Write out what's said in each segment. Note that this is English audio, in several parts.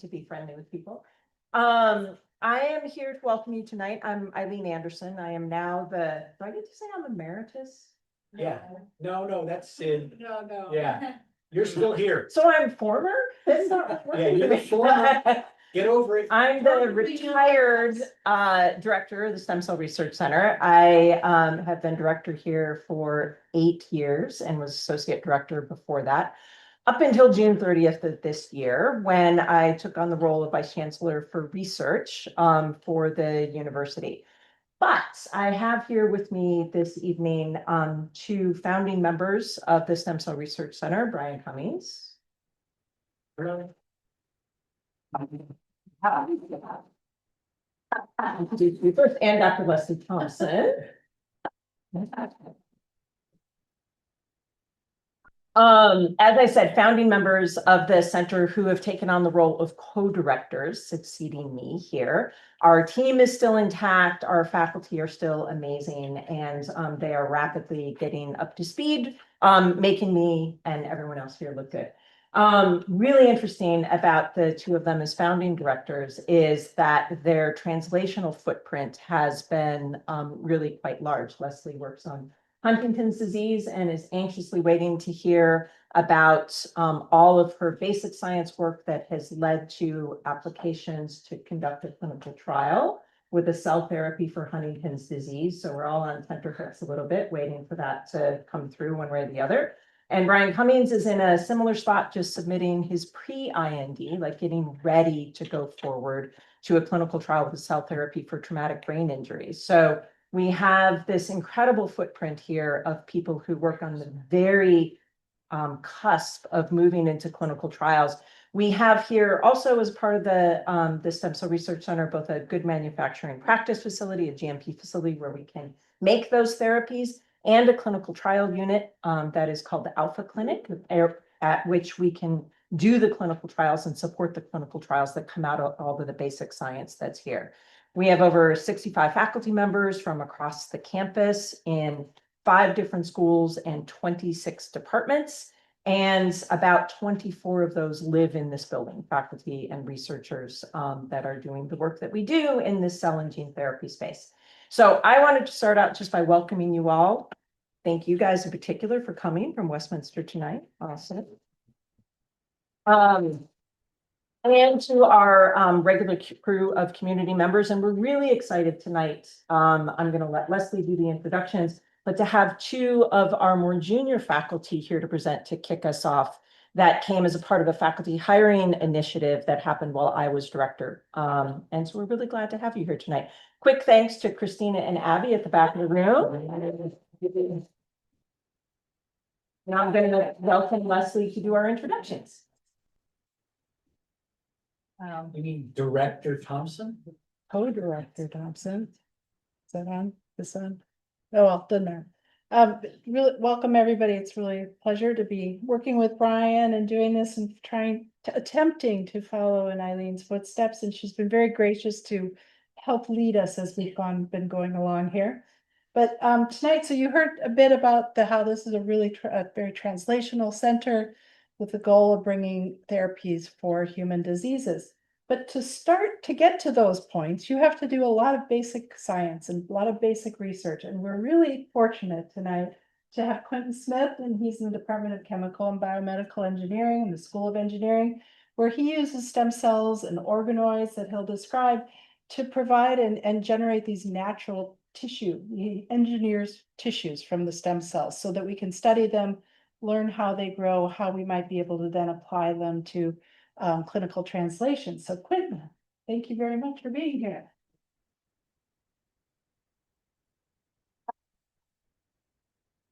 to be friendly with people. I am here to welcome you tonight. I'm Eileen Anderson. I am now do I get to say I'm emeritus? Yeah, no, that's Sid. No. Yeah, you're still here. So I'm former? That's not Yeah, you're the former. Get over it. I'm the retired director of the Stem Cell Research Center. I have been director here for 8 years and was associate director before that, up until June 30th of this year, when I took on the role of vice chancellor for research for the university. But I have here with me this evening two founding members of the Stem Cell Research Center, Brian Cummings. First and Dr. Leslie Thompson. As I said, founding members of the center who have taken on the role of co-directors, succeeding me here. Our team is still intact, our faculty are still amazing, and they are rapidly getting up to speed, making me and everyone else here look good. Really interesting about the two of them as founding directors is that their translational footprint has been really quite large. Leslie works on Huntington's disease and is anxiously waiting to hear about all of her basic science work that has led to applications to conduct a clinical trial with a cell therapy for Huntington's disease. So we're all on tenterhooks a little bit, waiting for that to come through one way or the other. And Brian Cummings is in a similar spot, just submitting his pre-IND, like getting ready to go forward to a clinical trial with cell therapy for traumatic brain injuries. So we have this incredible footprint here of people who work on the very cusp of moving into clinical trials. We have here also as part of the Stem Cell Research Center, both a good manufacturing practice facility, a GMP facility where we can make those therapies, and a clinical trial unit that is called the Alpha Clinic, at which we can do the clinical trials and support the clinical trials that come out of all of the basic science that's here. We have over 65 faculty members from across the campus in 5 different schools and 26 departments. And about 24 of those live in this building, faculty and researchers that are doing the work that we do in this cell and gene therapy space. So I wanted to start out just by welcoming you all. Thank you guys in particular for coming from Westminster tonight. Awesome. And to our regular crew of community members. And we're really excited tonight. I'm going to let Leslie do the introductions, but to have 2 of our more junior faculty here to present to kick us off that came as a part of a faculty hiring initiative that happened while I was director. And so we're really glad to have you here tonight. Quick thanks to Christina and Abby at the back of the room. Now I'm going to welcome Leslie to do our introductions. You mean Director Thompson? Co-director Thompson. Is that on? This on? Oh, well, doesn't matter. Really welcome everybody. It's really a pleasure to be working with Brian and doing this and attempting to follow in Eileen's footsteps. And she's been very gracious to help lead us as we've been going along here. But tonight, so you heard a bit about how this is a really very translational center with the goal of bringing therapies for human diseases. But to get to those points, you have to do a lot of basic science and a lot of basic research. And we're really fortunate tonight to have Quinton Smith, and he's in the Department of Chemical and Biomedical Engineering in the School of Engineering, where he uses stem cells and organoids that he'll describe to provide and generate these natural tissue. He engineers tissues from the stem cells so that we can study them, learn how they grow, how we might be able to then apply them to clinical translation. So Quinton, thank you very much for being here.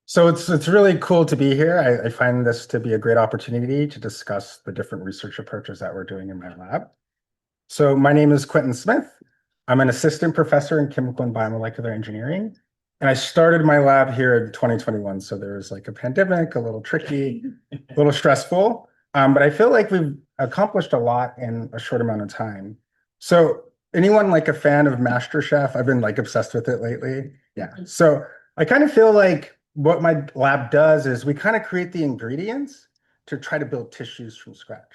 So it's really cool to be here. I find this to be a great opportunity to discuss the different research approaches that we're doing in my lab. So my name is Quinton Smith. I'm an assistant professor in chemical and biomolecular engineering. And I started my lab here in 2021. So there was like a pandemic, a little tricky, a little stressful. But I feel like we've accomplished a lot in a short amount of time. So anyone like a fan of MasterChef? I've been like obsessed with it lately. Yeah. So I kind of feel like what my lab does is we kind of create the ingredients to try to build tissues from scratch.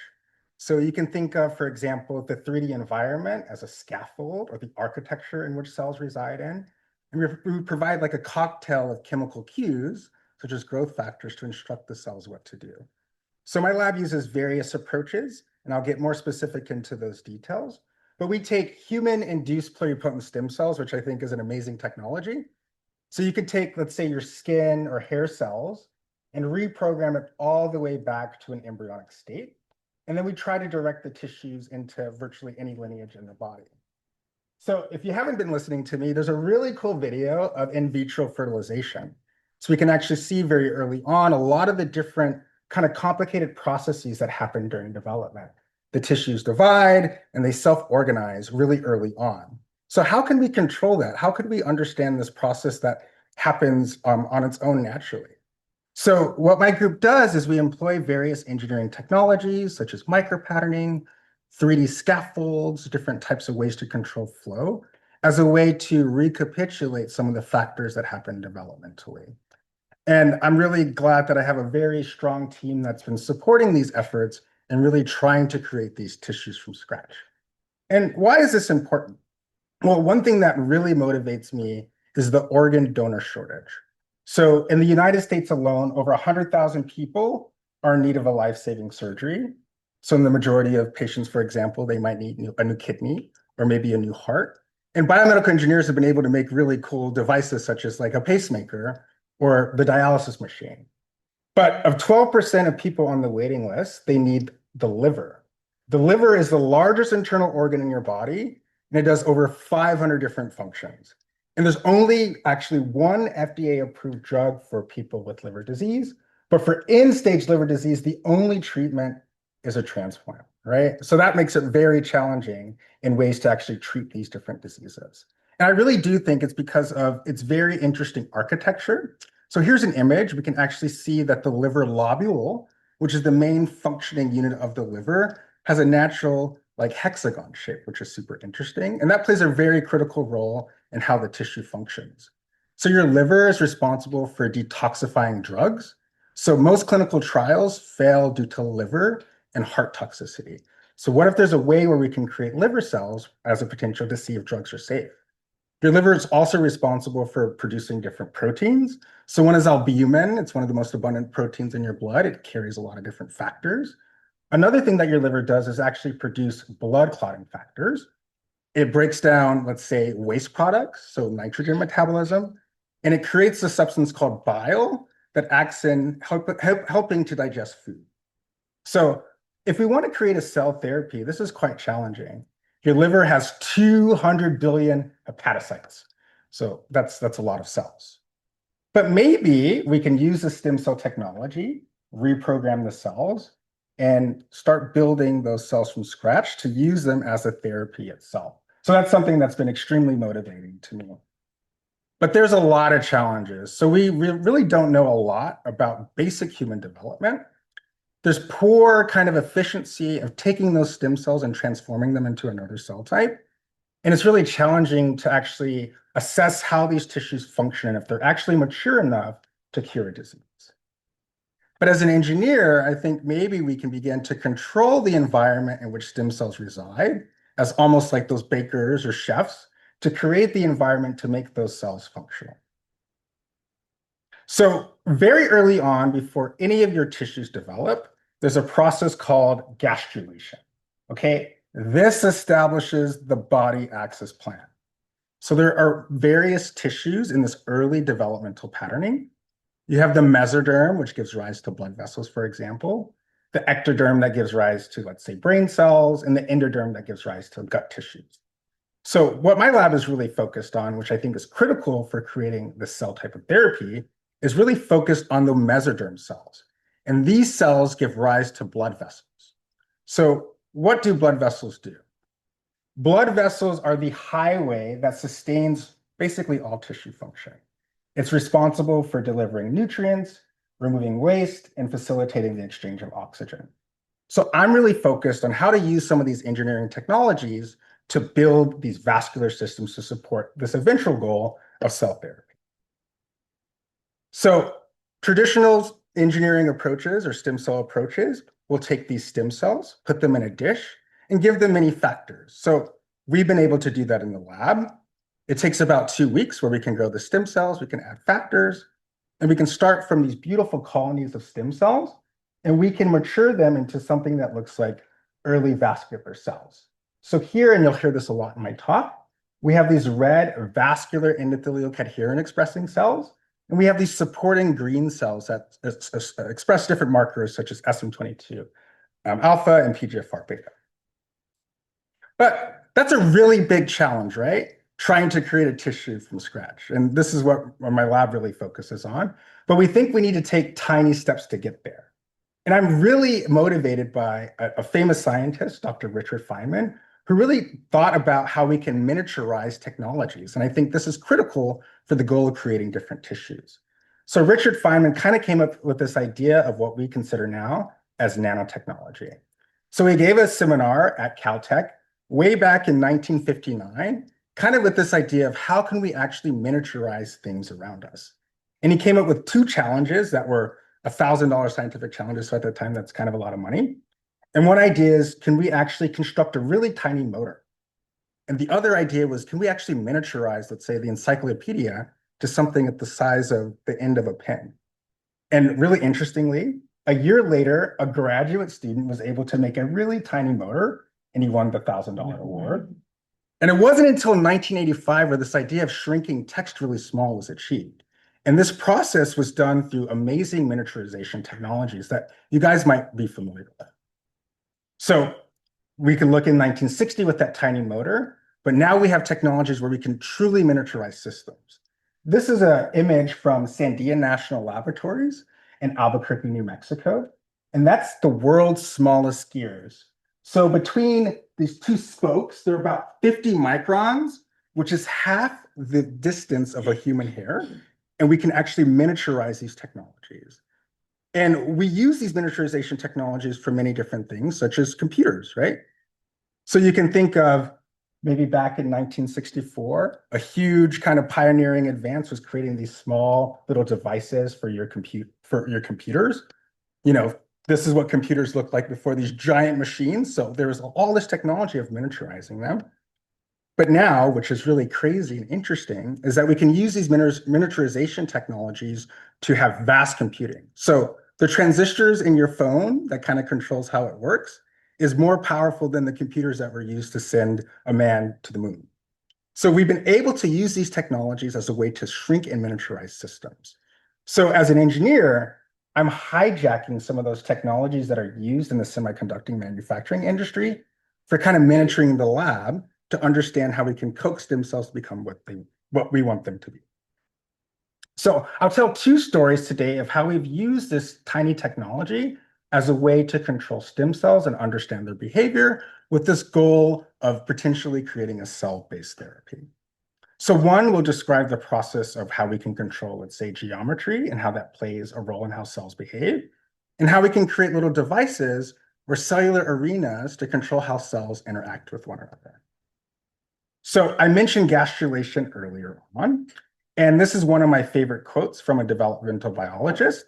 So you can think of, for example, the 3D environment as a scaffold or the architecture in which cells reside in. And we provide like a cocktail of chemical cues, such as growth factors, to instruct the cells what to do. So my lab uses various approaches, and I'll get more specific into those details. But we take human-induced pluripotent stem cells, which I think is an amazing technology. So you could take, let's say, your skin or hair cells and reprogram it all the way back to an embryonic state. And then we try to direct the tissues into virtually any lineage in the body. So if you haven't been listening to me, there's a really cool video of in vitro fertilization. So we can actually see very early on a lot of the different kind of complicated processes that happen during development. The tissues divide and they self-organize really early on. So how can we control that? How could we understand this process that happens on its own naturally? So what my group does is we employ various engineering technologies such as micropatterning, 3D scaffolds, different types of ways to control flow as a way to recapitulate some of the factors that happen developmentally. And I'm really glad that I have a very strong team that's been supporting these efforts and really trying to create these tissues from scratch. And why is this important? Well, one thing that really motivates me is the organ donor shortage. So in the United States alone, over 100,000 people are in need of a life-saving surgery. So in the majority of patients, for example, they might need a new kidney or maybe a new heart. And biomedical engineers have been able to make really cool devices such as like a pacemaker or the dialysis machine. But of 12% of people on the waiting list, they need the liver. The liver is the largest internal organ in your body, and it does over 500 different functions. And there's only actually one FDA-approved drug for people with liver disease. But for end-stage liver disease, the only treatment is a transplant, right? So that makes it very challenging in ways to actually treat these different diseases. And I really do think it's because of its very interesting architecture. So here's an image. We can actually see that the liver lobule, which is the main functioning unit of the liver, has a natural like hexagon shape, which is super interesting. And that plays a very critical role in how the tissue functions. So your liver is responsible for detoxifying drugs. So most clinical trials fail due to liver and heart toxicity. So what if there's a way where we can create liver cells as a potential to see if drugs are safe? Your liver is also responsible for producing different proteins. So one is albumin. It's one of the most abundant proteins in your blood. It carries a lot of different factors. Another thing that your liver does is actually produce blood clotting factors. It breaks down, let's say, waste products, so nitrogen metabolism, and it creates a substance called bile that acts in helping to digest food. So if we want to create a cell therapy, this is quite challenging. Your liver has 200 billion hepatocytes. So that's a lot of cells. But maybe we can use the stem cell technology, reprogram the cells, and start building those cells from scratch to use them as a therapy itself. So that's something that's been extremely motivating to me. But there's a lot of challenges. So we really don't know a lot about basic human development. There's poor kind of efficiency of taking those stem cells and transforming them into another cell type. And it's really challenging to actually assess how these tissues function and if they're actually mature enough to cure a disease. But as an engineer, I think maybe we can begin to control the environment in which stem cells reside as almost like those bakers or chefs to create the environment to make those cells functional. So very early on, before any of your tissues develop, there's a process called gastrulation, okay? This establishes the body access plan. So there are various tissues in this early developmental patterning. You have the mesoderm, which gives rise to blood vessels, for example, the ectoderm that gives rise to, let's say, brain cells, and the endoderm that gives rise to gut tissues. So what my lab is really focused on, which I think is critical for creating this cell type of therapy, is really focused on the mesoderm cells. And these cells give rise to blood vessels. So what do blood vessels do? Blood vessels are the highway that sustains basically all tissue function. It's responsible for delivering nutrients, removing waste, and facilitating the exchange of oxygen. So I'm really focused on how to use some of these engineering technologies to build these vascular systems to support this eventual goal of cell therapy. So traditional engineering approaches or stem cell approaches will take these stem cells, put them in a dish, and give them many factors. So we've been able to do that in the lab. It takes about 2 weeks where we can grow the stem cells, we can add factors, and we can start from these beautiful colonies of stem cells, and we can mature them into something that looks like early vascular cells. So here, and you'll hear this a lot in my talk, we have these red vascular endothelial cadherin expressing cells, and we have these supporting green cells that express different markers such as SM22 alpha and PGFR beta. But that's a really big challenge, right? Trying to create a tissue from scratch. And this is what my lab really focuses on. But we think we need to take tiny steps to get there. And I'm really motivated by a famous scientist, Dr. Richard Feynman, who really thought about how we can miniaturize technologies. And I think this is critical for the goal of creating different tissues. So Richard Feynman kind of came up with this idea of what we consider now as nanotechnology. So he gave a seminar at Caltech way back in 1959, kind of with this idea of how can we actually miniaturize things around us. And he came up with 2 challenges that were $1,000 scientific challenges. So at the time, that's kind of a lot of money. And one idea is, can we actually construct a really tiny motor? And the other idea was, can we actually miniaturize, let's say, the encyclopedia to something at the size of the end of a pen? And really interestingly, a year later, a graduate student was able to make a really tiny motor, and he won the $1,000 award. And it wasn't until 1985 where this idea of shrinking text really small was achieved. And this process was done through amazing miniaturization technologies that you guys might be familiar with. So we can look in 1960 with that tiny motor, but now we have technologies where we can truly miniaturize systems. This is an image from Sandia National Laboratories in Albuquerque, New Mexico. And that's the world's smallest gears. So between these 2 spokes, they're about 50 microns, which is half the distance of a human hair. And we can actually miniaturize these technologies. And we use these miniaturization technologies for many different things, such as computers, right? So you can think of maybe back in 1964, a huge kind of pioneering advance was creating these small little devices for your computers. You know, this is what computers looked like before these giant machines. So there was all this technology of miniaturizing them. But now, which is really crazy and interesting, is that we can use these miniaturization technologies to have vast computing. So the transistors in your phone that kind of controls how it works is more powerful than the computers that were used to send a man to the moon. So we've been able to use these technologies as a way to shrink and miniaturize systems. So as an engineer, I'm hijacking some of those technologies that are used in the semiconductor manufacturing industry for kind of miniaturing the lab to understand how we can coax stem cells to become what we want them to be. So I'll tell 2 stories today of how we've used this tiny technology as a way to control stem cells and understand their behavior with this goal of potentially creating a cell-based therapy. So one will describe the process of how we can control, let's say, geometry and how that plays a role in how cells behave, and how we can create little devices or cellular arenas to control how cells interact with one another. So I mentioned gastrulation earlier on, and this is one of my favorite quotes from a developmental biologist.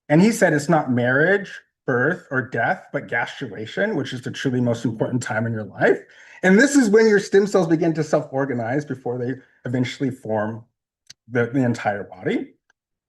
And he said, it's not marriage, birth, or death, but gastrulation, which is the truly most important time in your life. And this is when your stem cells begin to self-organize before they eventually form the entire body.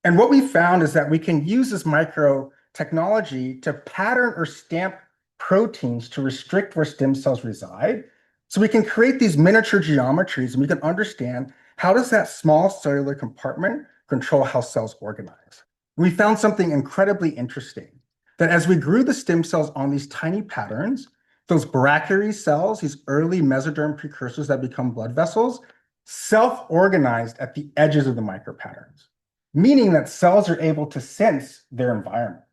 And what we found is that we can use this micro technology to pattern or stamp proteins to restrict where stem cells reside. So we can create these miniature geometries, and we can understand how does that small cellular compartment control how cells organize. We found something incredibly interesting, that as we grew the stem cells on these tiny patterns, those brachyury cells, these early mesoderm precursors that become blood vessels, self-organized at the edges of the micropatterns, meaning that cells are able to sense their environment.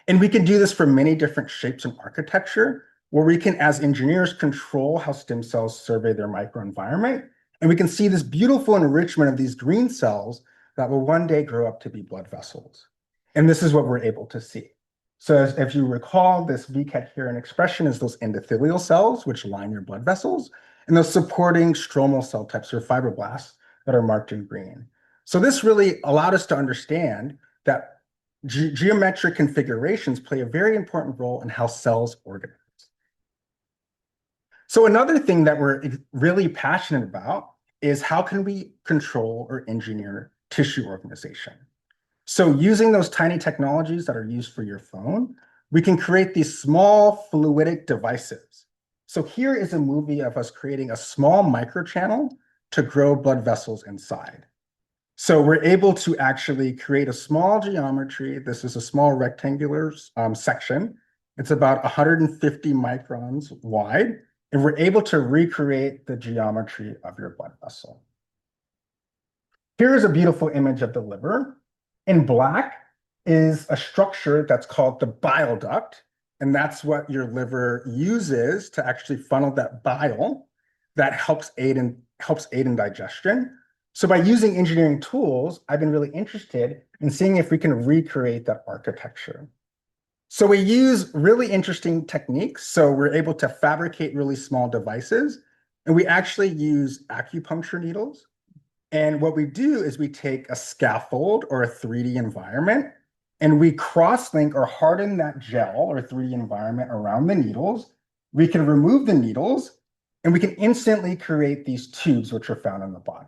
And we can do this for many different shapes and architecture, where we can, as engineers, control how stem cells survey their microenvironment. And we can see this beautiful enrichment of these green cells that will one day grow up to be blood vessels. And this is what we're able to see. So if you recall, this V-cadherin expression is those endothelial cells, which line your blood vessels, and those supporting stromal cell types or fibroblasts that are marked in green. So this really allowed us to understand that geometric configurations play a very important role in how cells organize. So another thing that we're really passionate about is how can we control or engineer tissue organization? So using those tiny technologies that are used for your phone, we can create these small fluidic devices. So here is a movie of us creating a small microchannel to grow blood vessels inside. So we're able to actually create a small geometry. This is a small rectangular section. It's about 150 microns wide, and we're able to recreate the geometry of your blood vessel. Here's a beautiful image of the liver. In black is a structure that's called the bile duct, and that's what your liver uses to actually funnel that bile that helps aid in digestion. So by using engineering tools, I've been really interested in seeing if we can recreate that architecture. So we use really interesting techniques. So we're able to fabricate really small devices, and we actually use acupuncture needles. And what we do is we take a scaffold or a 3D environment, and we cross-link or harden that gel or 3D environment around the needles. We can remove the needles, and we can instantly create these tubes, which are found in the body.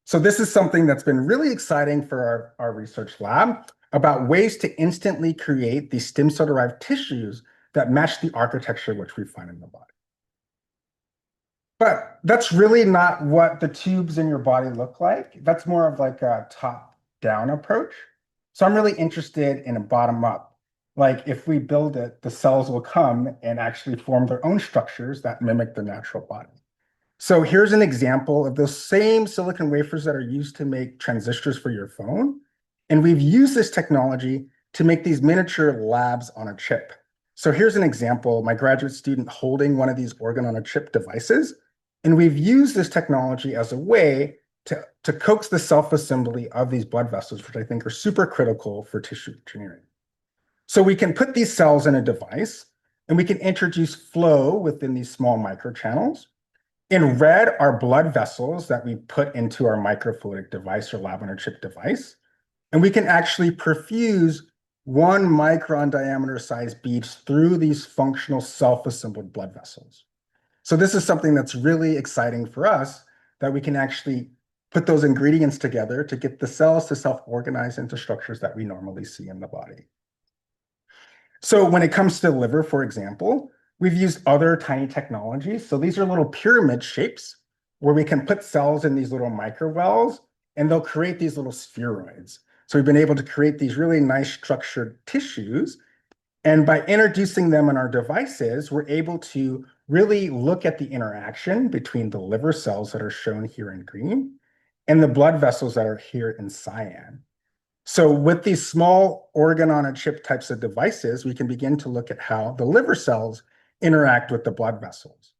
So this is something that's been really exciting for our research lab about ways to instantly create these stem cell-derived tissues that match the architecture which we find in the body. But that's really not what the tubes in your body look like. That's more of like a top-down approach. So I'm really interested in a bottom-up. Like if we build it, the cells will come and actually form their own structures that mimic the natural body. So here's an example of those same silicon wafers that are used to make transistors for your phone. And we've used this technology to make these miniature labs on a chip. So here's an example, my graduate student holding one of these organ on a chip devices. And we've used this technology as a way to coax the self-assembly of these blood vessels, which I think are super critical for tissue engineering. So we can put these cells in a device, and we can introduce flow within these small microchannels. In red are blood vessels that we put into our microfluidic device or lab on a chip device. And we can actually perfuse 1 micron diameter size beads through these functional self-assembled blood vessels. So this is something that's really exciting for us, that we can actually put those ingredients together to get the cells to self-organize into structures that we normally see in the body. So when it comes to the liver, for example, we've used other tiny technologies. So these are little pyramid shapes where we can put cells in these little microwells, and they'll create these little spheroids. So we've been able to create these really nice structured tissues. And by introducing them in our devices, we're able to really look at the interaction between the liver cells that are shown here in green and the blood vessels that are here in cyan. So with these small organ on a chip types of devices, we can begin to look at how the liver cells interact with the blood vessels.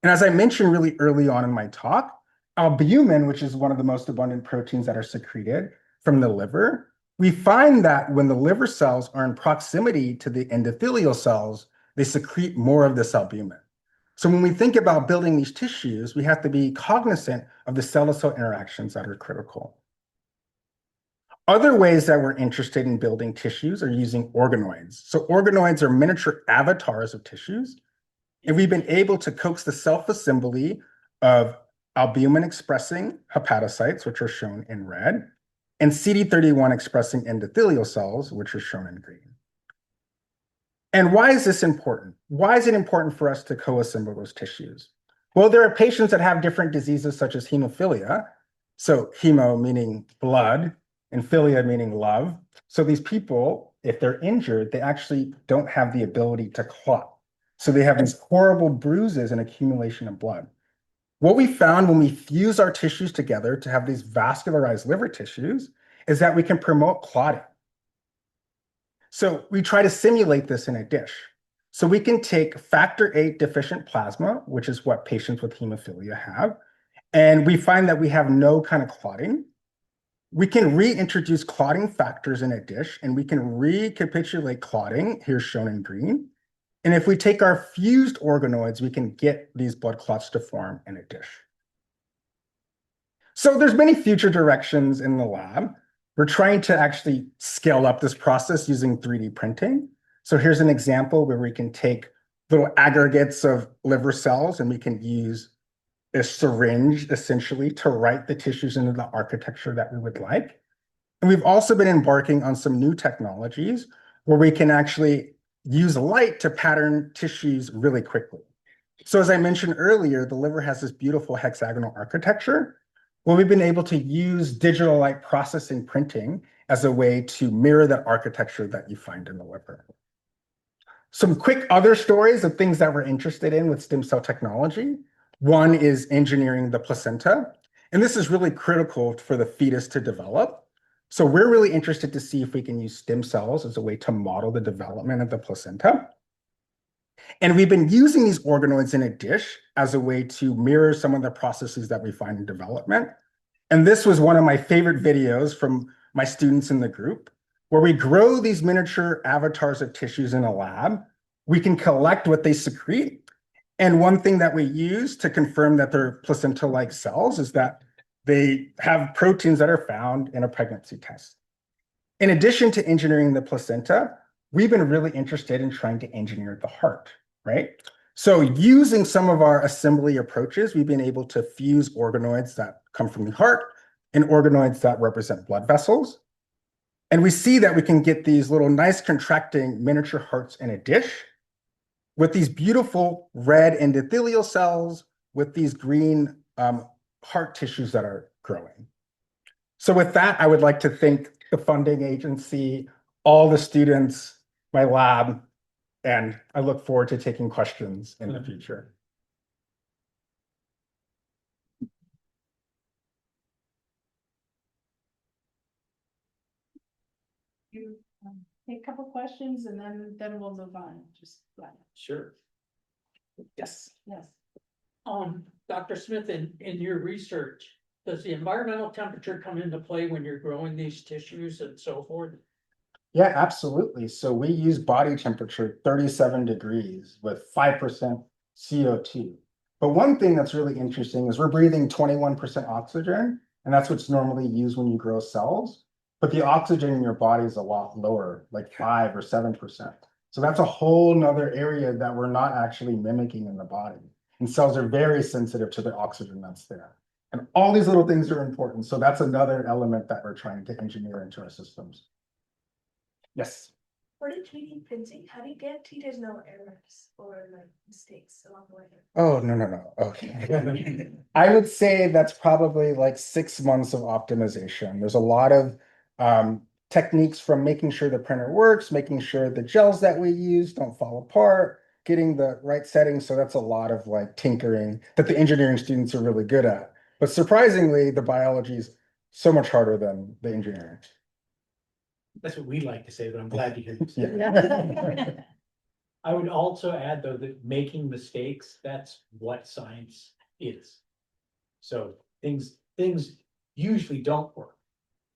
And as I mentioned really early on in my talk, albumin, which is one of the most abundant proteins that are secreted from the liver, we find that when the liver cells are in proximity to the endothelial cells, they secrete more of this albumin. So when we think about building these tissues, we have to be cognizant of the cell-to-cell interactions that are critical. Other ways that we're interested in building tissues are using organoids. So organoids are miniature avatars of tissues, and we've been able to coax the self-assembly of albumin-expressing hepatocytes, which are shown in red, and CD31-expressing endothelial cells, which are shown in green. And why is this important? Why is it important for us to co-assemble those tissues? Well, there are patients that have different diseases such as hemophilia. So hemo meaning blood, and philia meaning love. So these people, if they're injured, they actually don't have the ability to clot. So they have these horrible bruises and accumulation of blood. What we found when we fuse our tissues together to have these vascularized liver tissues is that we can promote clotting. So we try to simulate this in a dish. So we can take factor VIII deficient plasma, which is what patients with hemophilia have, and we find that we have no kind of clotting. We can reintroduce clotting factors in a dish, and we can recapitulate clotting, here shown in green. And if we take our fused organoids, we can get these blood clots to form in a dish. So there's many future directions in the lab. we're trying to actually scale up this process using 3D printing. So here's an example where we can take little aggregates of liver cells and we can use a syringe essentially to write the tissues into the architecture that we would like. And we've also been embarking on some new technologies where we can actually use light to pattern tissues really quickly. So as I mentioned earlier, the liver has this beautiful hexagonal architecture. Well, we've been able to use digital light processing printing as a way to mirror that architecture that you find in the liver. Some quick other stories of things that we're interested in with stem cell technology. One is engineering the placenta, and this is really critical for the fetus to develop. So we're really interested to see if we can use stem cells as a way to model the development of the placenta. And we've been using these organoids in a dish as a way to mirror some of the processes that we find in development. And this was one of my favorite videos from my students in the group, where we grow these miniature avatars of tissues in a lab. We can collect what they secrete. And one thing that we use to confirm that they're placenta-like cells is that they have proteins that are found in a pregnancy test. In addition to engineering the placenta, we've been really interested in trying to engineer the heart, right? So using some of our assembly approaches, we've been able to fuse organoids that come from the heart and organoids that represent blood vessels. And we see that we can get these little nice contracting miniature hearts in a dish with these beautiful red endothelial cells with these green heart tissues that are growing. So with that, I would like to thank the funding agency, all the students, my lab, and I look forward to taking questions in the future. You take a couple questions and then we'll move on. Just Sure. Yes. yes. Dr. Smith, in your research, does the environmental temperature come into play when you're growing these tissues and so forth? Yeah, absolutely. So we use body temperature 37 degrees with 5% CO2. But one thing that's really interesting is we're breathing 21% oxygen, and that's what's normally used when you grow cells. But the oxygen in your body is a lot lower, like 5 or 7%. So that's a whole nother area that we're not actually mimicking in the body. And cells are very sensitive to the oxygen that's there. And all these little things are important. So that's another element that we're trying to engineer into our systems. Yes. For the 3D printing, how do you guarantee there's no errors or like mistakes along the way? Oh, no. Okay. I would say that's probably like 6 months of optimization. There's a lot of techniques from making sure the printer works, making sure the gels that we use don't fall apart, getting the right settings. So that's a lot of like tinkering that the engineering students are really good at. But surprisingly, the biology is so much harder than the engineering. That's what we like to say, but I'm glad to hear you say Yeah. that. I would also add, though, that making mistakes, that's what science is. So things usually don't work.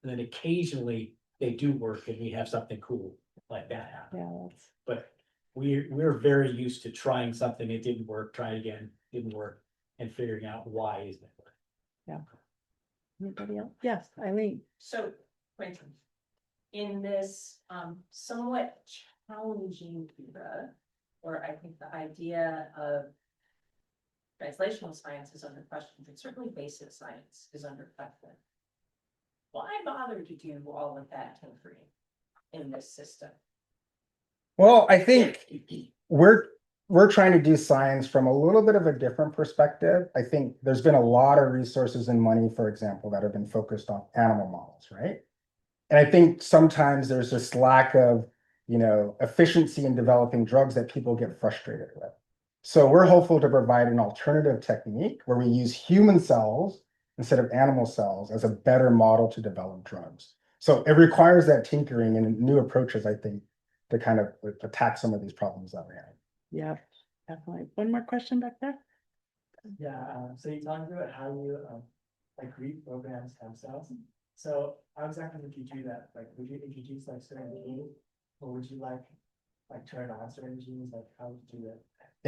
And then occasionally they do work and we have something cool like that happen. Yeah, that's But we're very used to trying something, it didn't work, try it again, didn't work, and figuring out why isn't it working. anybody else? Yes, Eileen. So, Quinton, in this somewhat challenging era, or I think the idea of translational science is under question, and certainly basic science is under question. Why bother to do all of that tinkering in this system? Well, I think we're trying to do science from a little bit of a different perspective. I think there's been a lot of resources and money, for example, that have been focused on animal models, right? And I think sometimes there's this lack of, efficiency in developing drugs that people get frustrated with. So we're hopeful to provide an alternative technique where we use human cells instead of animal cells as a better model to develop drugs. So it requires that tinkering and new approaches, I think, to kind of attack some of these problems that we have. Yeah, definitely. One more question back there. Yeah, so you talked about how you like reprogram stem cells. So how exactly would you do that? Like, would you introduce like certain genes, or would you like turn on certain genes? Like, how would you do that?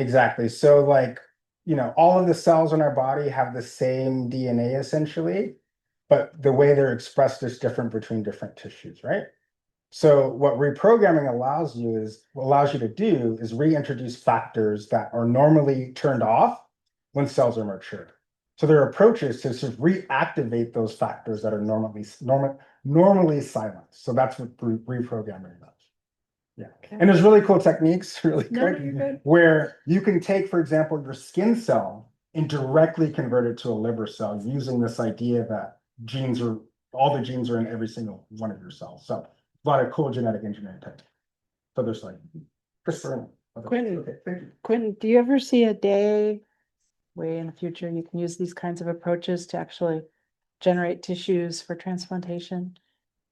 Exactly. So like, all of the cells in our body have the same DNA essentially. but the way they're expressed is different between different tissues, right? So what reprogramming allows you to do is reintroduce factors that are normally turned off when cells are mature. So there are approaches to sort of reactivate those factors that are normally silenced. So that's what reprogramming does. Yeah. Okay. And there's really cool techniques, really No, quick, you're good. where you can take, for example, your skin cell and directly convert it to a liver cell using this idea that all the genes are in every single one of your cells. So a lot of cool genetic engineering techniques. So there's like CRISPR. Quinton. Okay, thank you. Quinton, do you ever see a day way in the future you can use these kinds of approaches to actually generate tissues for transplantation?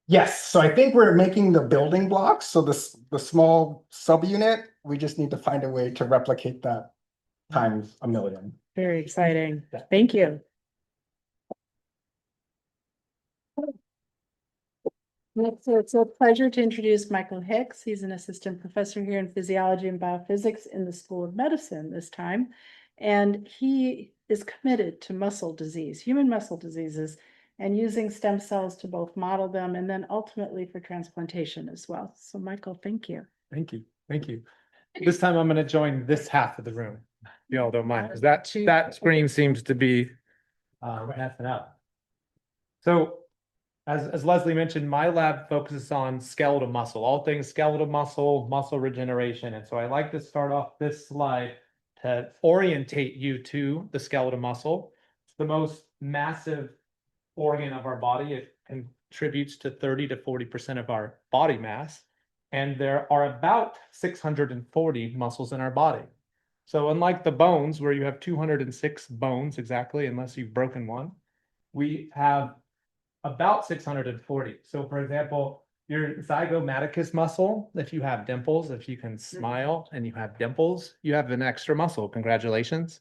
Yes, so I think we're making the building blocks. So the small subunit, we just need to find a way to replicate that times a million. Very exciting. Thank you. Next, it's a pleasure to introduce Michael Hicks. He's an assistant professor here in physiology and biophysics in the School of Medicine this time. And he is committed to muscle disease, human muscle diseases, and using stem cells to both model them and then ultimately for transplantation as well. So Michael, thank you. Thank you. Thank you. This time I'm going to join this half of the room. If y'all don't mind, because that screen seems to be messing up. So as Leslie mentioned, my lab focuses on skeletal muscle, all things skeletal muscle, muscle regeneration. And so I like to start off this slide to orientate you to the skeletal muscle. It's the most massive organ of our body. It contributes to 30 to 40% of our body mass. And there are about 640 muscles in our body. So unlike the bones, where you have 206 bones exactly, unless you've broken one, we have about 640. So for example, your zygomaticus muscle, if you have dimples, if you can smile and you have dimples, you have an extra muscle. Congratulations.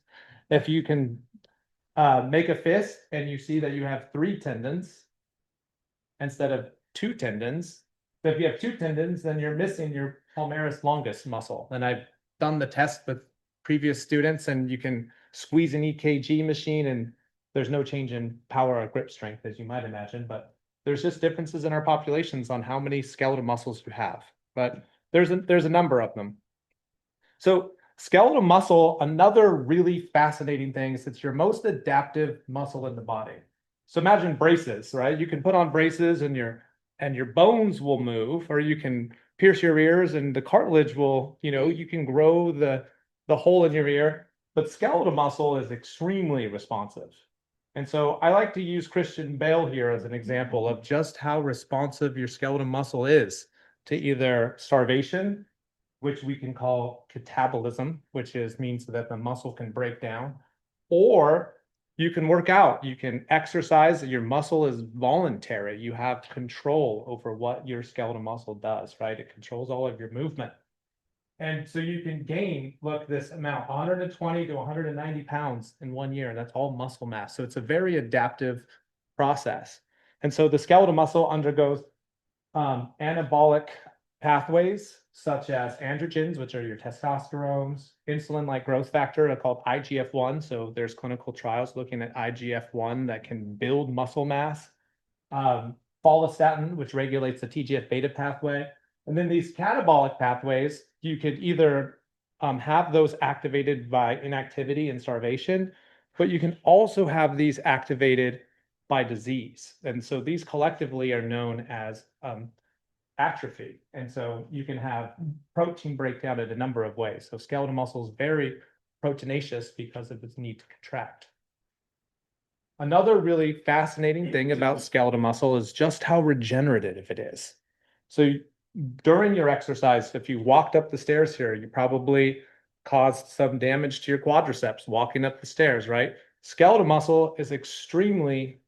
If you can make a fist and you see that you have 3 tendons instead of 2 tendons. So if you have 2 tendons, then you're missing your palmaris longus muscle. And I've done the test with previous students, and you can squeeze an EKG machine and there's no change in power or grip strength, as you might imagine, but there's just differences in our populations on how many skeletal muscles you have. But there's a number of them. So skeletal muscle, another really fascinating thing is it's your most adaptive muscle in the body. So imagine braces, right? You can put on braces and your bones will move, or you can pierce your ears and the cartilage will, you can grow the hole in your ear, but skeletal muscle is extremely responsive. And so I like to use Christian Bale here as an example of just how responsive your skeletal muscle is to either starvation, which we can call catabolism, which means that the muscle can break down, or you can work out, you can exercise, your muscle is voluntary. You have control over what your skeletal muscle does, right? It controls all of your movement. And so you can gain, look, this amount, 120 to 190 pounds in 1 year, and that's all muscle mass. So it's a very adaptive process. And so the skeletal muscle undergoes anabolic pathways, such as androgens, which are your testosterones, insulin-like growth factor called IGF-1. So there's clinical trials looking at IGF-1 that can build muscle mass. Follistatin, which regulates the TGF-beta pathway. And then these catabolic pathways, you could either have those activated by inactivity and starvation, but you can also have these activated by disease. And so these collectively are known as atrophy. And so you can have protein breakdown in a number of ways. So skeletal muscle is very proteinaceous because of its need to contract. Another really fascinating thing about skeletal muscle is just how regenerative it is. So during your exercise, if you walked up the stairs here, you probably caused some damage to your quadriceps walking up the stairs, right? Skeletal muscle is extremely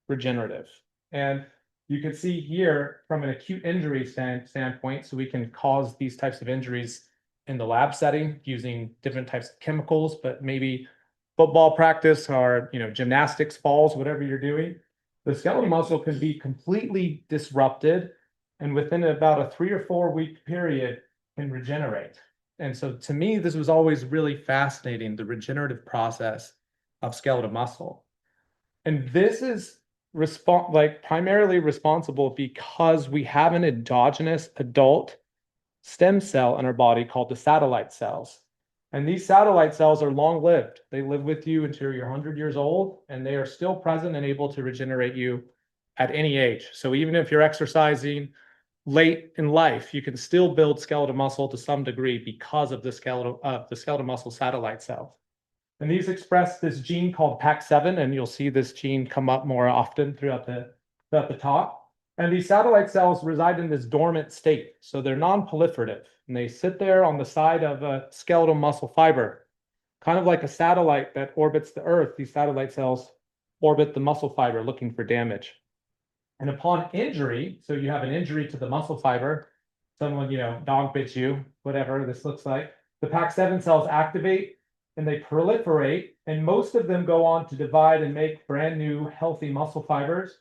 regenerative. And you can see here from an acute injury standpoint, so we can cause these types of injuries in the lab setting using different types of chemicals, but maybe football practice or gymnastics falls, whatever you're doing. The skeletal muscle can be completely disrupted, and within about a 3 or 4 week period can regenerate. And so to me, this was always really fascinating, the regenerative process of skeletal muscle. And this is primarily responsible because we have an endogenous adult stem cell in our body called the satellite cells. And these satellite cells are long-lived. They live with you until you're 100 years old, and they are still present and able to regenerate you at any age. So even if you're exercising late in life, you can still build skeletal muscle to some degree because of the skeletal muscle satellite cells. And these express this gene called PAX7, and you'll see this gene come up more often throughout the talk. And these satellite cells reside in this dormant state. So they're non-proliferative, and they sit there on the side of a skeletal muscle fiber, kind of like a satellite that orbits the Earth. These satellite cells orbit the muscle fiber looking for damage. And upon injury, so you have an injury to the muscle fiber, someone, dog bit you, whatever this looks like, the PAX7 cells activate and they proliferate, and most of them go on to divide and make brand new healthy muscle fibers.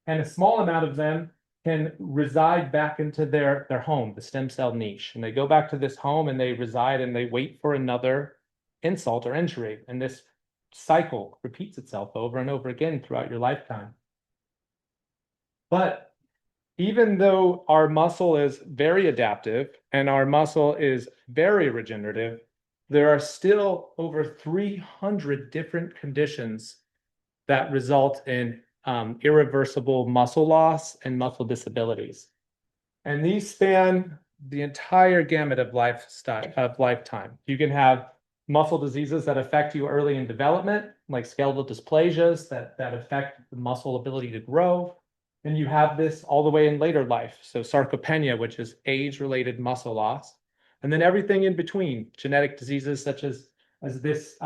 And a small amount of them can reside back into their home, the stem cell niche. And they go back to this home and they reside and they wait for another insult or injury. And this cycle repeats itself over and over again throughout your lifetime. But even though our muscle is very adaptive and our muscle is very regenerative, there are still over 300 different conditions that result in irreversible muscle loss and muscle disabilities. And these span the entire gamut of lifetime. You can have muscle diseases that affect you early in development, like skeletal dysplasias that affect the muscle ability to grow. And you have this all the way in later life. So sarcopenia, which is age-related muscle loss. And then everything in between, genetic diseases such as this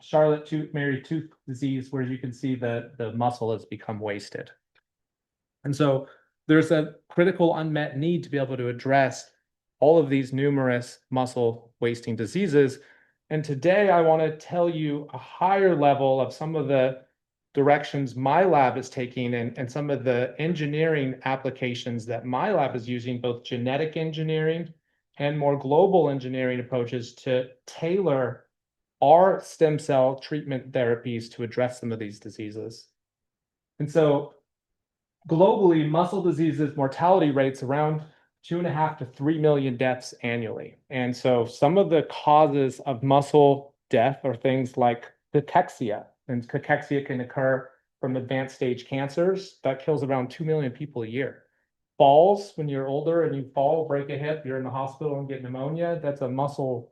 Charlotte-Marie tooth disease, where you can see the muscle has become wasted. And so there's a critical unmet need to be able to address all of these numerous muscle wasting diseases. And today I want to tell you a higher level of some of the directions my lab is taking and some of the engineering applications that my lab is using, both genetic engineering and more global engineering approaches to tailor our stem cell treatment therapies to address some of these diseases. And so globally, muscle diseases mortality rates around 2.5 to 3 million deaths annually. And so some of the causes of muscle death are things like cachexia. And cachexia can occur from advanced stage cancers. That kills around 2 million people a year. Falls, when you're older and you fall, break a hip, you're in the hospital and get pneumonia, that's a muscle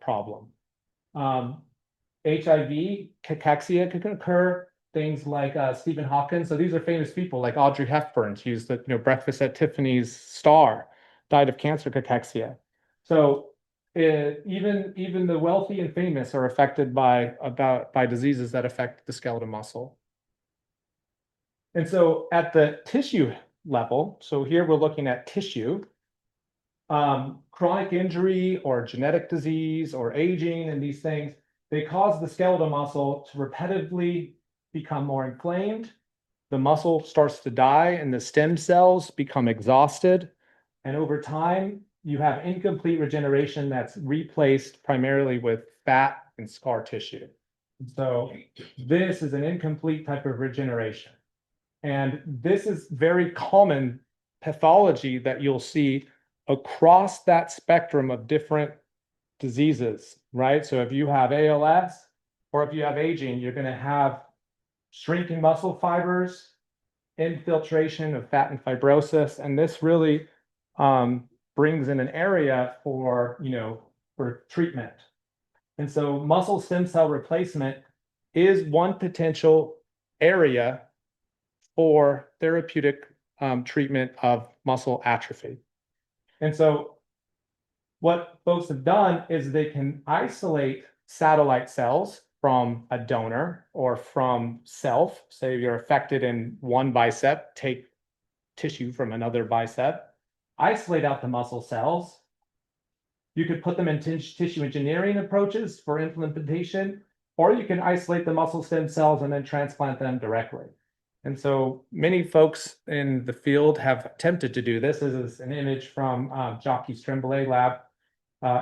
problem. HIV, cachexia can occur, things like Stephen Hawking. So these are famous people like Audrey Hepburn. She was the Breakfast at Tiffany's star, died of cancer cachexia. So even the wealthy and famous are affected by diseases that affect the skeletal muscle. And so at the tissue level, so here we're looking at tissue, chronic injury or genetic disease or aging and these things, they cause the skeletal muscle to repetitively become more inflamed. The muscle starts to die and the stem cells become exhausted. And over time, you have incomplete regeneration that's replaced primarily with fat and scar tissue. So this is an incomplete type of regeneration. And this is very common pathology that you'll see across that spectrum of different diseases, right? So if you have ALS or if you have aging, you're going to have shrinking muscle fibers, infiltration of fat and fibrosis. And this really brings in an area for treatment. And so muscle stem cell replacement is one potential area for therapeutic treatment of muscle atrophy. And so what folks have done is they can isolate satellite cells from a donor or from self. Say you're affected in one bicep, take tissue from another bicep, isolate out the muscle cells. You could put them in tissue engineering approaches for implantation, or you can isolate the muscle stem cells and then transplant them directly. And so many folks in the field have attempted to do this. This is an image from Jacques Tremblay lab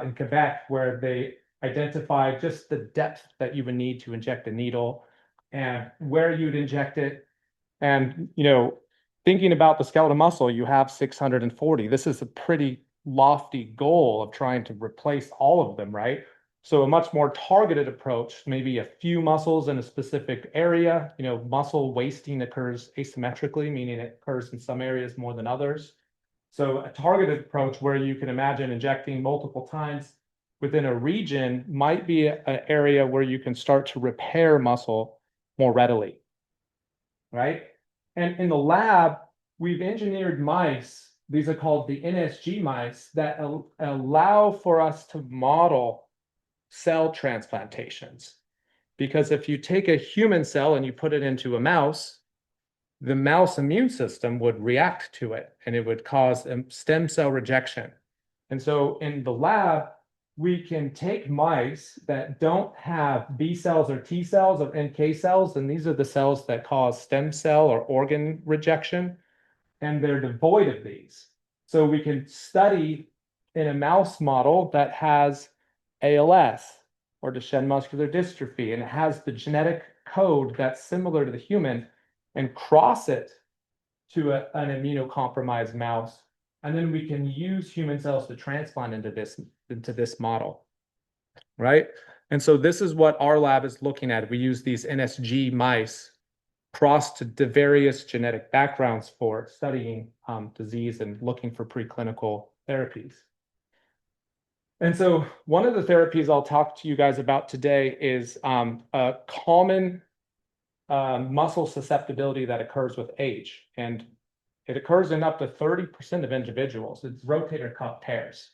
in Quebec, where they identified just the depth that you would need to inject a needle and where you'd inject it. And, thinking about the skeletal muscle, you have 640. This is a pretty lofty goal of trying to replace all of them, right? So a much more targeted approach, maybe a few muscles in a specific area. Muscle wasting occurs asymmetrically, meaning it occurs in some areas more than others. So a targeted approach where you can imagine injecting multiple times within a region might be an area where you can start to repair muscle more readily, right? And in the lab, we've engineered mice. These are called the NSG mice that allow for us to model cell transplantations. Because if you take a human cell and you put it into a mouse, the mouse immune system would react to it and it would cause a stem cell rejection. And so in the lab, we can take mice that don't have B cells or T cells or NK cells, and these are the cells that cause stem cell or organ rejection, and they're devoid of these. So we can study in a mouse model that has ALS or Duchenne muscular dystrophy, and it has the genetic code that's similar to the human, and cross it to an immunocompromised mouse. And then we can use human cells to transplant into this model, right? And so this is what our lab is looking at. We use these NSG mice crossed to various genetic backgrounds for studying disease and looking for preclinical therapies. And so one of the therapies I'll talk to you guys about today is a common muscle susceptibility that occurs with age. And it occurs in up to 30% of individuals. It's rotator cuff tears.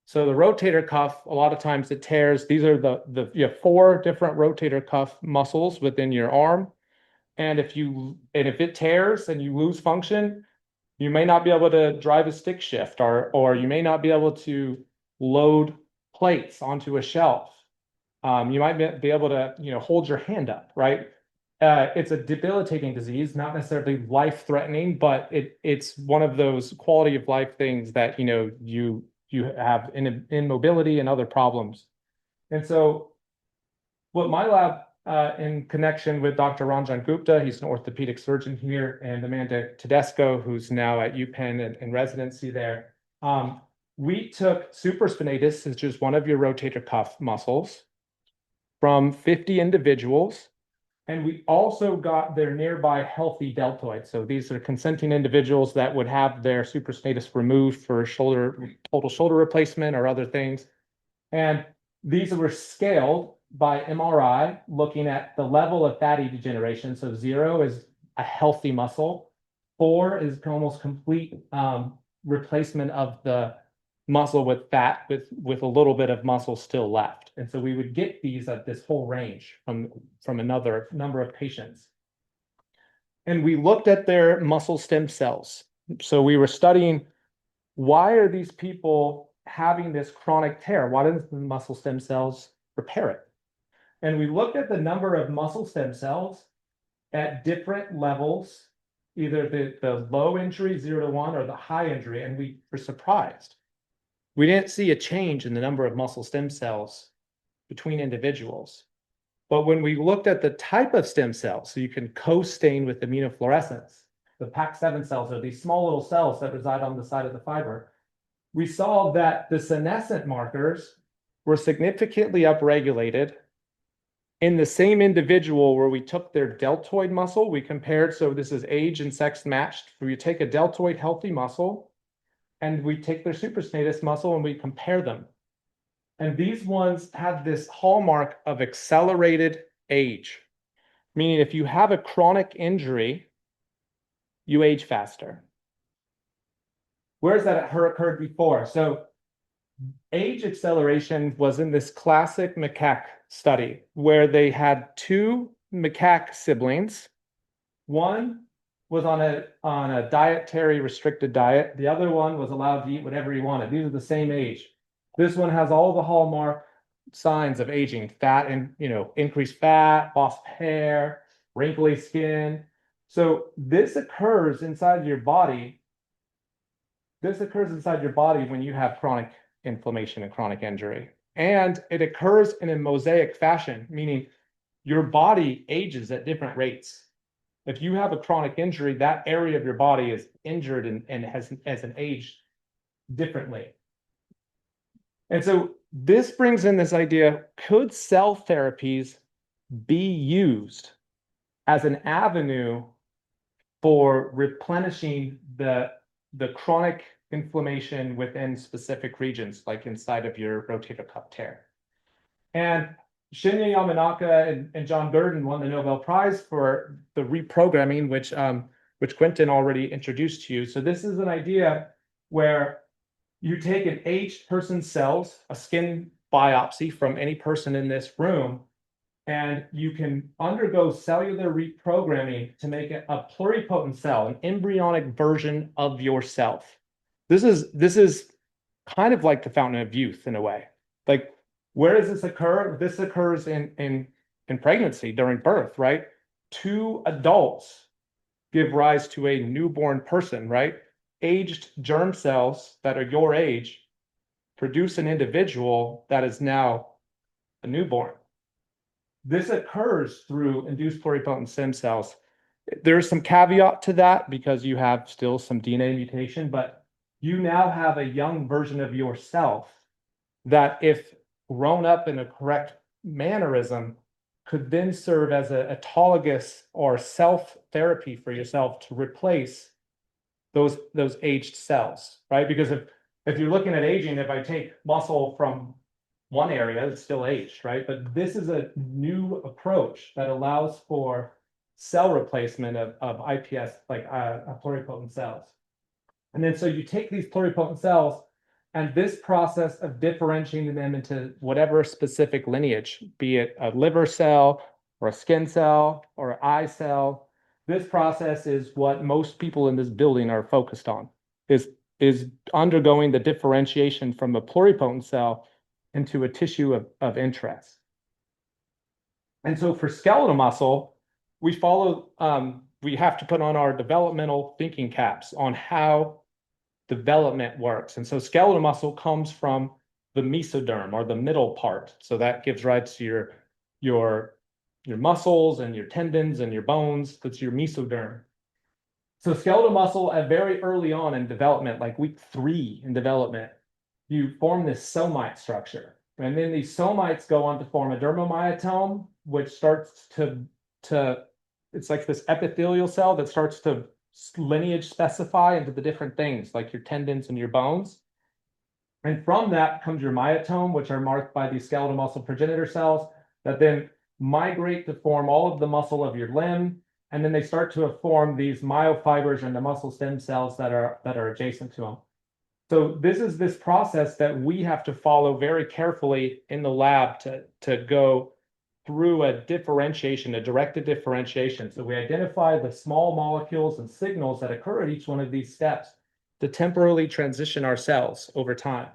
So the rotator cuff, a lot of times it tears. These are you have 4 different rotator cuff muscles within your arm. And if it tears and you lose function, you may not be able to drive a stick shift, or you may not be able to load plates onto a shelf. You might be able to, hold your hand up, right? It's a debilitating disease, not necessarily life-threatening, but it's one of those quality of life things that you have immobility and other problems. And so what my lab, in connection with Dr. Ranjan Gupta, he's an orthopedic surgeon here, and Amanda Tedesco, who's now at UPenn in residency there, we took supraspinatus, which is one of your rotator cuff muscles, from 50 individuals. And we also got their nearby healthy deltoids. So these are consenting individuals that would have their supraspinatus removed for total shoulder replacement or other things. And these were scaled by MRI, looking at the level of fatty degeneration. So 0 is a healthy muscle. 4 is almost complete replacement of the muscle with fat, with a little bit of muscle still left. And so we would get these at this whole range from another number of patients. And we looked at their muscle stem cells. So we were studying, why are these people having this chronic tear? Why doesn't the muscle stem cells repair it? And we looked at the number of muscle stem cells at different levels, either the low injury, 0 to 1, or the high injury, and we were surprised. We didn't see a change in the number of muscle stem cells between individuals. But when we looked at the type of stem cells, so you can co-stain with immunofluorescence, the PAC7 cells are these small little cells that reside on the side of the fiber, we saw that the senescent markers were significantly upregulated in the same individual where we took their deltoid muscle. We compared, so this is age and sex matched. We take a deltoid healthy muscle, and we take their supraspinatus muscle and we compare them. And these ones have this hallmark of accelerated age, meaning if you have a chronic injury, you age faster. Where's that occurred before? So age acceleration was in this classic macaque study where they had 2 macaque siblings. One was on a dietary restricted diet. The other one was allowed to eat whatever he wanted. These are the same age. This one has all the hallmark signs of aging: fat and increased fat, loss of hair, wrinkly skin. So this occurs inside your body. This occurs inside your body when you have chronic inflammation and chronic injury. And it occurs in a mosaic fashion, meaning your body ages at different rates. If you have a chronic injury, that area of your body is injured and has an age differently. And so this brings in this idea, could cell therapies be used as an avenue for replenishing the chronic inflammation within specific regions, like inside of your rotator cuff tear? And Shinya Yamanaka and John Gurdon won the Nobel Prize for the reprogramming, which Quinton already introduced to you. So this is an idea where you take an aged person's cells, a skin biopsy from any person in this room, and you can undergo cellular reprogramming to make a pluripotent cell, an embryonic version of yourself. This is kind of like the fountain of youth in a way. Like, where does this occur? This occurs in pregnancy during birth, right? Two adults give rise to a newborn person, right? Aged germ cells that are your age produce an individual that is now a newborn. This occurs through induced pluripotent stem cells. There's some caveat to that because you have still some DNA mutation, but you now have a young version of yourself that, if grown up in a correct mannerism, could then serve as an autologous or self therapy for yourself to replace those aged cells, right? Because if you're looking at aging, if I take muscle from one area, it's still aged, right? But this is a new approach that allows for cell replacement of IPS, like pluripotent cells. And then so you take these pluripotent cells, and this process of differentiating them into whatever specific lineage, be it a liver cell or a skin cell or an eye cell, this process is what most people in this building are focused on, is undergoing the differentiation from a pluripotent cell into a tissue of interest. And so for skeletal muscle, we have to put on our developmental thinking caps on how development works. And so skeletal muscle comes from the mesoderm, or the middle part. So that gives rise to your muscles and your tendons and your bones. That's your mesoderm. So skeletal muscle, at very early on in development, like week 3 in development, you form this somite structure. And then these somites go on to form a dermomyotome, which starts to it's like this epithelial cell that starts to lineage specify into the different things, like your tendons and your bones. And from that comes your myotome, which are marked by these skeletal muscle progenitor cells that then migrate to form all of the muscle of your limb. And then they start to form these myofibers and the muscle stem cells that are adjacent to them. So this is this process that we have to follow very carefully in the lab to go through a differentiation, a directed differentiation. So we identify the small molecules and signals that occur at each one of these steps to temporarily transition our cells over time.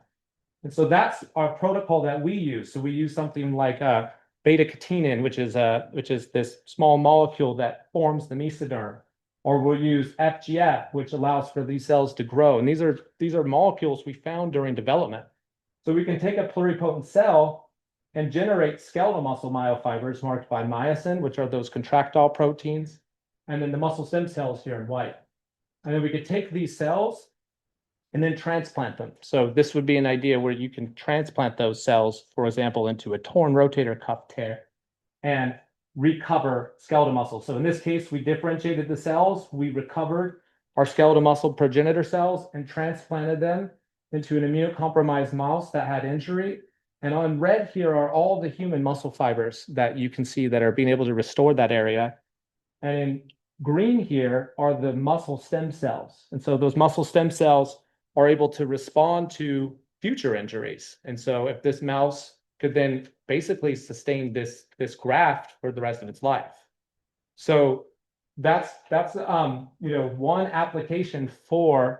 And so that's our protocol that we use. So we use something like beta-catenin, which is this small molecule that forms the mesoderm. Or we'll use FGF, which allows for these cells to grow. And these are molecules we found during development. So we can take a pluripotent cell and generate skeletal muscle myofibers marked by myosin, which are those contractile proteins, and then the muscle stem cells here in white. And then we could take these cells and then transplant them. So this would be an idea where you can transplant those cells, for example, into a torn rotator cuff tear and recover skeletal muscle. So in this case, we differentiated the cells, we recovered our skeletal muscle progenitor cells and transplanted them into an immunocompromised mouse that had injury. And on red here are all the human muscle fibers that you can see that are being able to restore that area. And in green here are the muscle stem cells. And so those muscle stem cells are able to respond to future injuries. And so if this mouse could then basically sustain this graft for the rest of its life. So that's one application for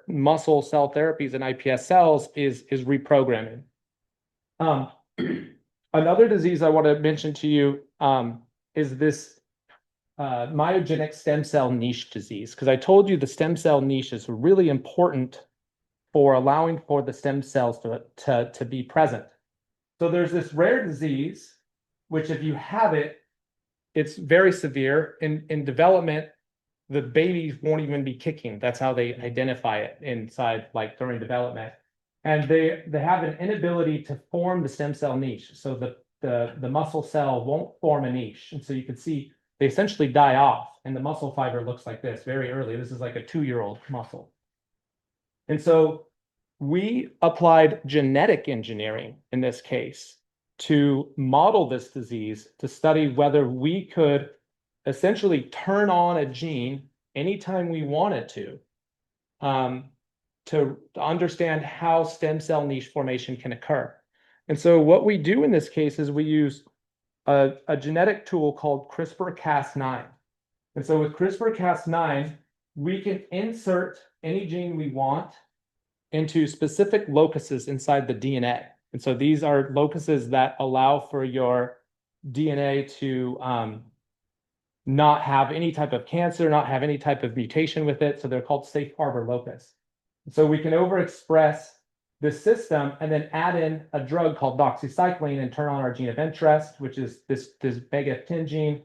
muscle cell therapies and IPS cells is reprogramming. Another disease I want to mention to you is this myogenic stem cell niche disease, because I told you the stem cell niche is really important for allowing for the stem cells to be present. So there's this rare disease which if you have it, it's very severe. In development, the babies won't even be kicking. That's how they identify it inside, like during development. And they have an inability to form the stem cell niche. So the muscle cell won't form a niche. And so you can see they essentially die off, and the muscle fiber looks like this very early. This is like a 2-year-old muscle. And so we applied genetic engineering in this case to model this disease, to study whether we could essentially turn on a gene anytime we wanted to understand how stem cell niche formation can occur. And so what we do in this case is we use a genetic tool called CRISPR-Cas9. And so with CRISPR-Cas9, we can insert any gene we want into specific locuses inside the DNA. And so these are locuses that allow for your DNA to not have any type of cancer, not have any type of mutation with it. So they're called safe harbor locus. So we can overexpress this system and then add in a drug called doxycycline and turn on our gene of interest, which is this beta-10 gene.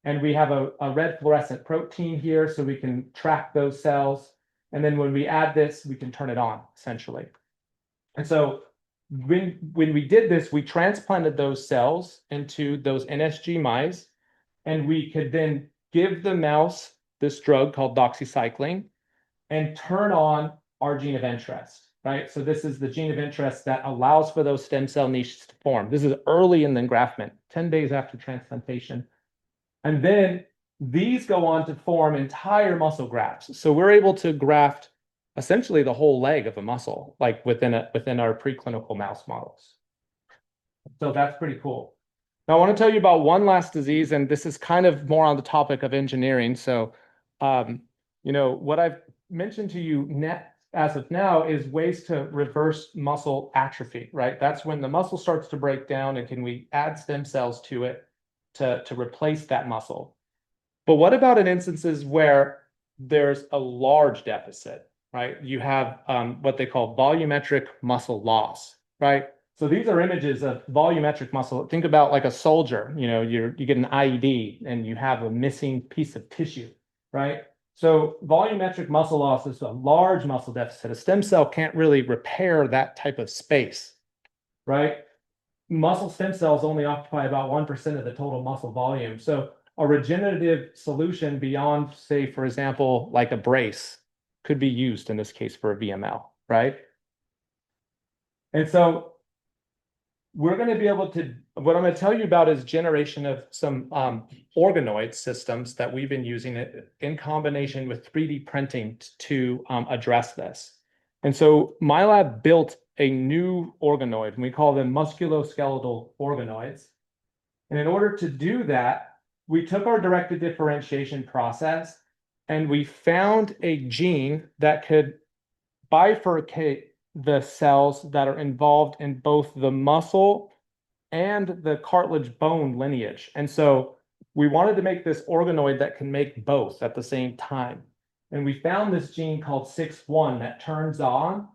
And we have a red fluorescent protein here, so we can track those cells. And then when we add this, we can turn it on, essentially. And so when we did this, we transplanted those cells into those NSG mice, and we could then give the mouse this drug called doxycycline and turn on our gene of interest, right? So this is the gene of interest that allows for those stem cell niches to form. This is early in the engraftment, 10 days after transplantation. And then these go on to form entire muscle grafts. So we're able to graft essentially the whole leg of a muscle, like within our preclinical mouse models. So that's pretty cool. Now I want to tell you about one last disease, and this is kind of more on the topic of engineering. So, what I've mentioned to you as of now is ways to reverse muscle atrophy, right? That's when the muscle starts to break down, and can we add stem cells to it to replace that muscle? But what about in instances where there's a large deficit, right? You have what they call volumetric muscle loss, right? So these are images of volumetric muscle. Think about like a soldier, you get an IED and you have a missing piece of tissue, right? So volumetric muscle loss is a large muscle deficit. A stem cell can't really repair that type of space, right? Muscle stem cells only occupy about 1% of the total muscle volume. So a regenerative solution beyond, say, for example, like a brace could be used in this case for a VML, right? And so we're going to be able to, what I'm going to tell you about is generation of some organoid systems that we've been using in combination with 3D printing to address this. And so my lab built a new organoid, and we call them musculoskeletal organoids. And in order to do that, we took our directed differentiation process and we found a gene that could bifurcate the cells that are involved in both the muscle and the cartilage bone lineage. And so we wanted to make this organoid that can make both at the same time. And we found this gene called 6-1 that turns on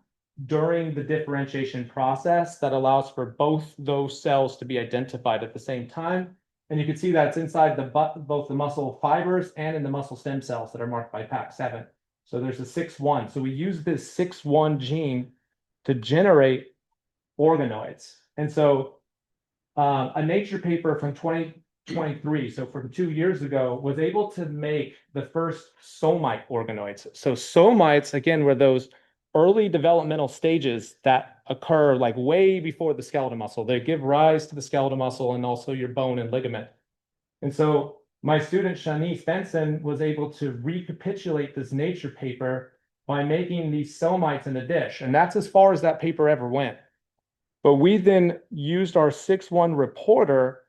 during the differentiation process that allows for both those cells to be identified at the same time. And you can see that it's inside both the muscle fibers and in the muscle stem cells that are marked by PAC7. So there's a 6-1. So we use this 6-1 gene to generate organoids. And so a Nature paper from 2023, so from 2 years ago, was able to make the first somite organoids. So somites, again, were those early developmental stages that occur like way before the skeletal muscle. They give rise to the skeletal muscle and also your bone and ligament. And so my student Shanice Benson was able to recapitulate this Nature paper by making these somites in a dish. And that's as far as that paper ever went. But we then used our 6-1 reporter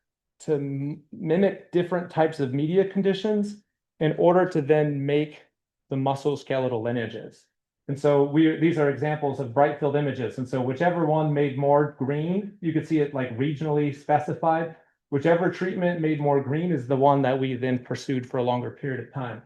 to mimic different types of media conditions in order to then make the musculoskeletal lineages. And so these are examples of bright field images. And so whichever one made more green, you could see it like regionally specified. Whichever treatment made more green is the one that we then pursued for a longer period of time.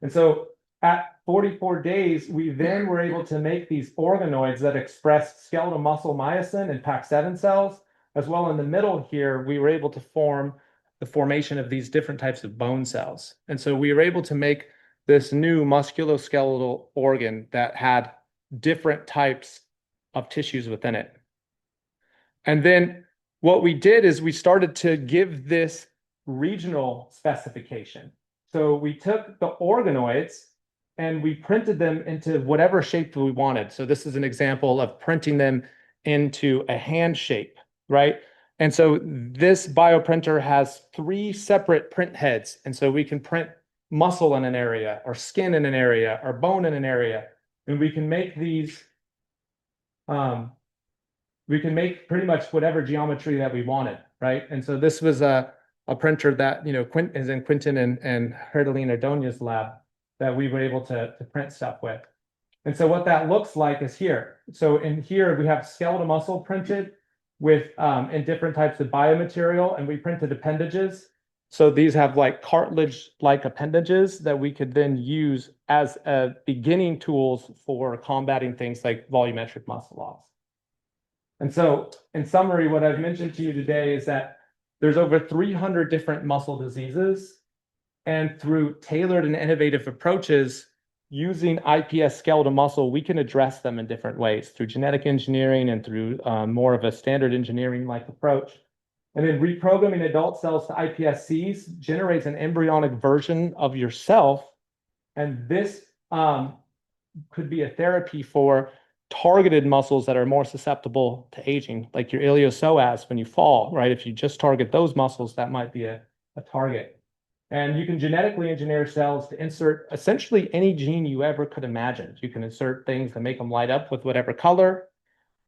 And so at 44 days, we then were able to make these organoids that expressed skeletal muscle myosin and PAC7 cells, as well in the middle here, we were able to form the formation of these different types of bone cells. And so we were able to make this new musculoskeletal organ that had different types of tissues within it. And then what we did is we started to give this regional specification. So we took the organoids and we printed them into whatever shape we wanted. So this is an example of printing them into a hand shape, right? And so this bioprinter has 3 separate print heads. And so we can print muscle in an area, or skin in an area, or bone in an area. And we can make these, we can make pretty much whatever geometry that we wanted, right? And so this was a printer that, you know, is in Quinton and Herdelina Donya's lab that we were able to print stuff with. And so what that looks like is here. So in here, we have skeletal muscle printed with in different types of biomaterial, and we printed appendages. So these have like cartilage-like appendages that we could then use as beginning tools for combating things like volumetric muscle loss. And so in summary, what I've mentioned to you today is that there's over 300 different muscle diseases, and through tailored and innovative approaches, using iPS skeletal muscle, we can address them in different ways through genetic engineering and through more of a standard engineering-like approach. And then reprogramming adult cells to iPSCs generates an embryonic version of yourself. And this could be a therapy for targeted muscles that are more susceptible to aging, like your iliopsoas when you fall, right? If you just target those muscles, that might be a target. And you can genetically engineer cells to insert essentially any gene you ever could imagine. You can insert things that make them light up with whatever color,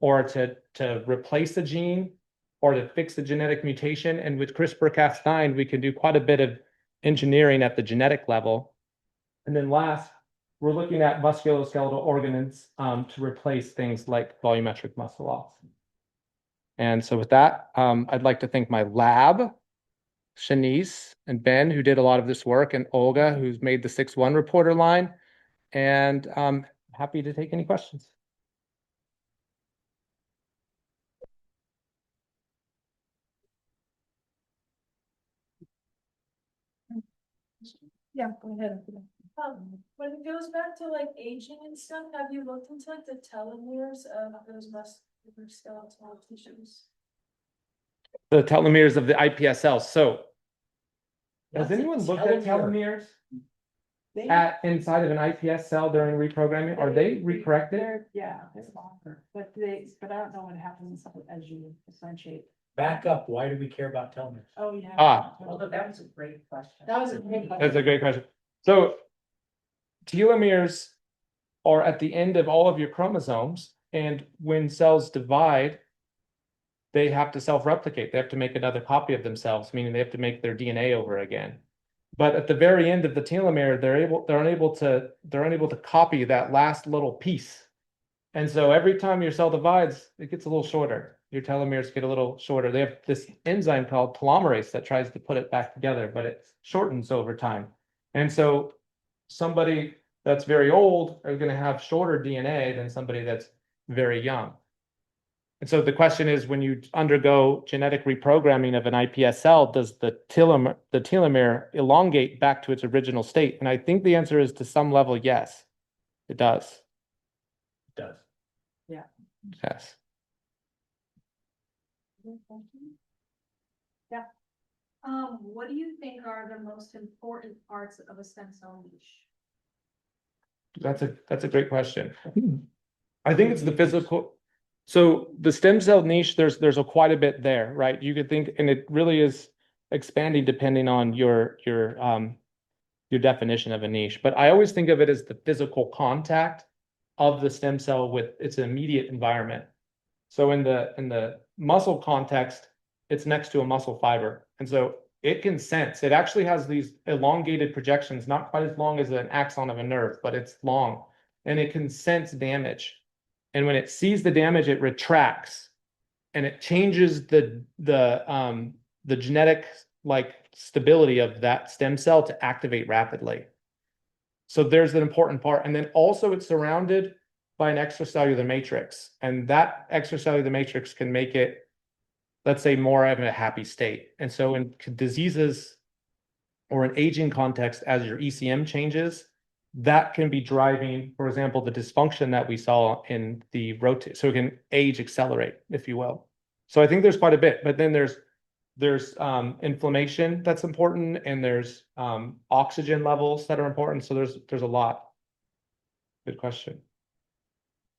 or to replace a gene, or to fix the genetic mutation. And with CRISPR-Cas9, we can do quite a bit of engineering at the genetic level. And then last, we're looking at musculoskeletal organs to replace things like volumetric muscle loss. And so with that, I'd like to thank my lab, Shanice and Ben, who did a lot of this work, and Olga, who's made the 6-1 reporter line. And I'm happy to take any questions. Yeah, go ahead. When it goes back to like aging and stuff, have you looked into like the telomeres of those musculoskeletal tissues? The telomeres of the iPS cells. So has What's a anyone looked at telomere? telomeres inside of an iPS cell during reprogramming? Are they recorrected? Yeah, they're longer, but I don't know what happens as you differentiate. Back up, why do we care about telomeres? Oh, yeah. Although that was a great question. That was a great question. That's a great question. So telomeres are at the end of all of your chromosomes, and when cells divide, they have to self-replicate. They have to make another copy of themselves, meaning they have to make their DNA over again. But at the very end of the telomere, they're unable to copy that last little piece. And so every time your cell divides, it gets a little shorter. Your telomeres get a little shorter. They have this enzyme called telomerase that tries to put it back together, but it shortens over time. And so somebody that's very old are going to have shorter DNA than somebody that's very young. And so the question is, when you undergo genetic reprogramming of an iPS cell, does the telomere elongate back to its original state? And I think the answer is, to some level, yes, it does. It does. Yes. Yeah. What do you think are the most important parts of a stem cell niche? That's a great question. I think it's the physical. So the stem cell niche, there's quite a bit there, right? You could think, and it really is expanding depending on your definition of a niche. But I always think of it as the physical contact of the stem cell with its immediate environment. So in the muscle context, it's next to a muscle fiber. And so it can sense. It actually has these elongated projections, not quite as long as an axon of a nerve, but it's long. And it can sense damage. And when it sees the damage, it retracts. And it changes the genetic like stability of that stem cell to activate rapidly. So there's an important part. And then also it's surrounded by an extracellular matrix. And that extracellular matrix can make it let's say, more of a happy state. And so in diseases or an aging context, as your ECM changes, that can be driving, for example, the dysfunction that we saw in the rotate. So it can age accelerate, if you will. So I think there's quite a bit, but then there's inflammation that's important, and there's oxygen levels that are important. So there's a lot. Good question.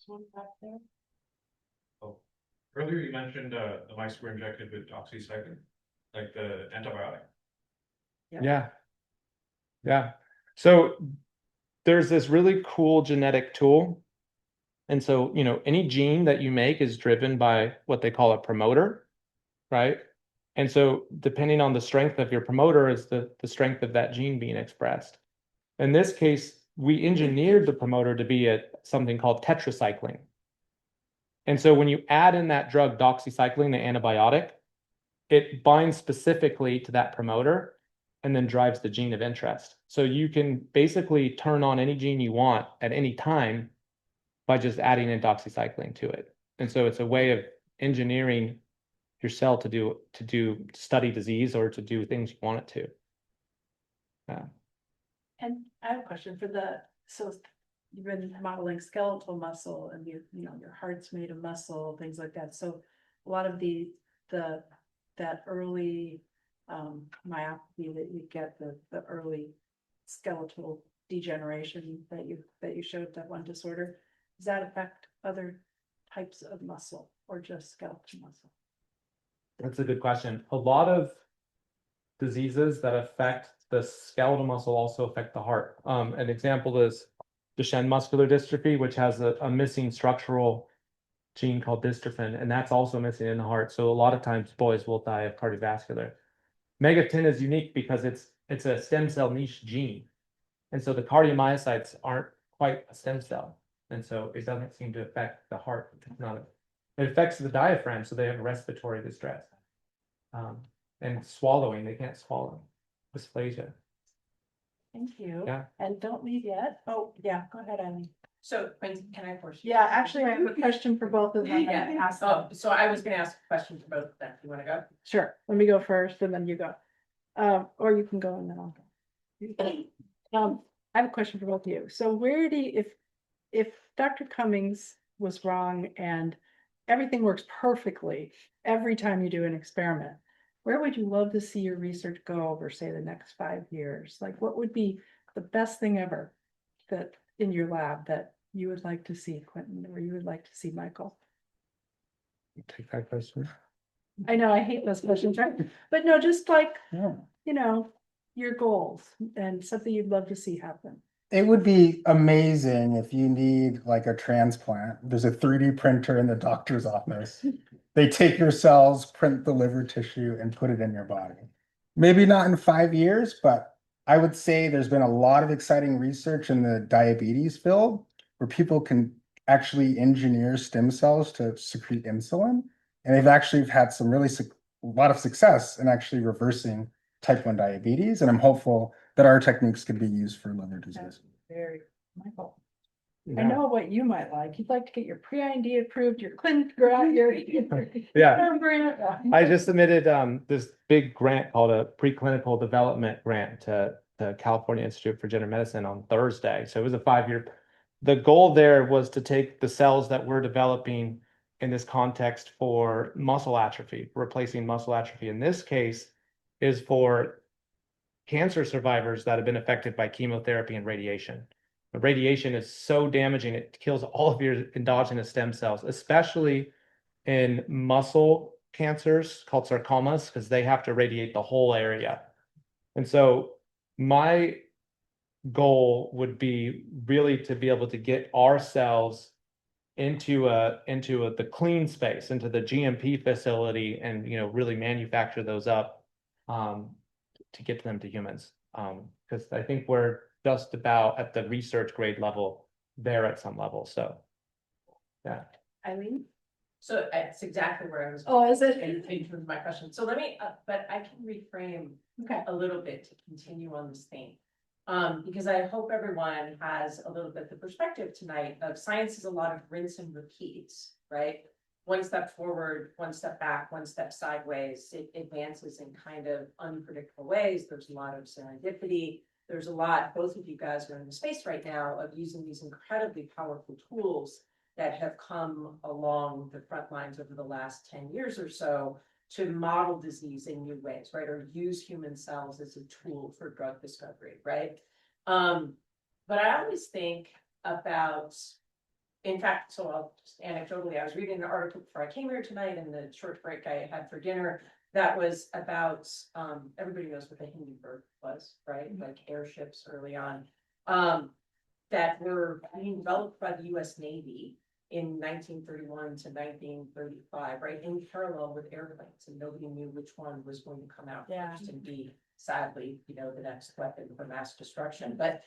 One back there. Earlier you mentioned the mice were injected with doxycycline, like the antibiotic. Yeah. Yeah. So there's this really cool genetic tool. And so, any gene that you make is driven by what they call a promoter, right? And so depending on the strength of your promoter is the strength of that gene being expressed. In this case, we engineered the promoter to be something called tetracycline. And so when you add in that drug doxycycline, the antibiotic, it binds specifically to that promoter and then drives the gene of interest. So you can basically turn on any gene you want at any time by just adding in doxycycline to it. And so it's a way of engineering your cell to study disease or to do things you want it to. Yeah. And I have a question so you've been modeling skeletal muscle and your heart's made of muscle, things like that. So a lot of that early myopathy that you get, the early skeletal degeneration that you showed, that one disorder, does that affect other types of muscle or just skeletal muscle? That's a good question. A lot of diseases that affect the skeletal muscle also affect the heart. An example is Duchenne muscular dystrophy, which has a missing structural gene called dystrophin, and that's also missing in the heart. So a lot of times boys will die of cardiovascular. Megatin is unique because it's a stem cell niche gene. And so the cardiomyocytes aren't quite a stem cell. And so it doesn't seem to affect the heart. It affects the diaphragm, so they have respiratory distress. And swallowing, they can't swallow. Dysphagia. Thank you. Yeah. And don't leave yet. Oh, yeah, go ahead, Eileen. So, Quinton, can I force you? Yeah, actually, I have a question for both of them. Yeah, so I was gonna ask a question for both of them. You wanna go? Sure, let me go first and then you go. Or you can go and then I'll go. I have a question for both of you. So where if Dr. Cummings was wrong and everything works perfectly every time you do an experiment, where would you love to see your research go over, say, the next 5 years? Like, what would be the best thing ever that in your lab that you would like to see, Quinton, or you would like to see, Michael? Take that question. I know, I hate those questions, right? But no, just like, Yeah. your goals and something you'd love to see happen. It would be amazing if you need like a transplant. There's a 3D printer in the doctor's office. They take your cells, print the liver tissue, and put it in your body. Maybe not in 5 years, but I would say there's been a lot of exciting research in the diabetes field where people can actually engineer stem cells to secrete insulin. And they've actually had some a lot of success in actually reversing type 1 diabetes. And I'm hopeful that our techniques can be used for liver disease. Very, Michael. Yeah. I know what you might like. You'd like to get your pre-IND approved, your clinical grant, your. Yeah. Grant. I just submitted this big grant called a preclinical development grant to the California Institute for General Medicine on Thursday. So it was a 5-year. The goal there was to take the cells that we're developing in this context for muscle atrophy, replacing muscle atrophy. In this case, is for cancer survivors that have been affected by chemotherapy and radiation. The radiation is so damaging, it kills all of your endogenous stem cells, especially in muscle cancers called sarcomas, because they have to radiate the whole area. And so my goal would be really to be able to get our cells into the clean space, into the GMP facility, and really manufacture those up to get them to humans. Because I think we're just about at the research grade level there at some level. So yeah. Eileen? So that's exactly where I was. Oh, is it? In terms of my question. So let me, but I can reframe Okay. a little bit to continue on this theme. Because I hope everyone has a little bit the perspective tonight of science is a lot of rinse and repeats, right? one step forward, one step back, one step sideways. It advances in kind of unpredictable ways. There's a lot of serendipity. There's a lot, both of you guys are in the space right now of using these incredibly powerful tools that have come along the front lines over the last 10 years or so to model disease in new ways, right? Or use human cells as a tool for drug discovery, right? But I always think about, in fact, so I'll just anecdotally, I was reading an article before I came here tonight in the short break I had for dinner that was about, everybody knows what the Hindenburg was, right? Like airships early on, that were being developed by the US Navy in 1931 to 1935, right? In parallel with airplanes, and nobody knew which one was going to come out Yeah. first and be, sadly, the next weapon for mass destruction. But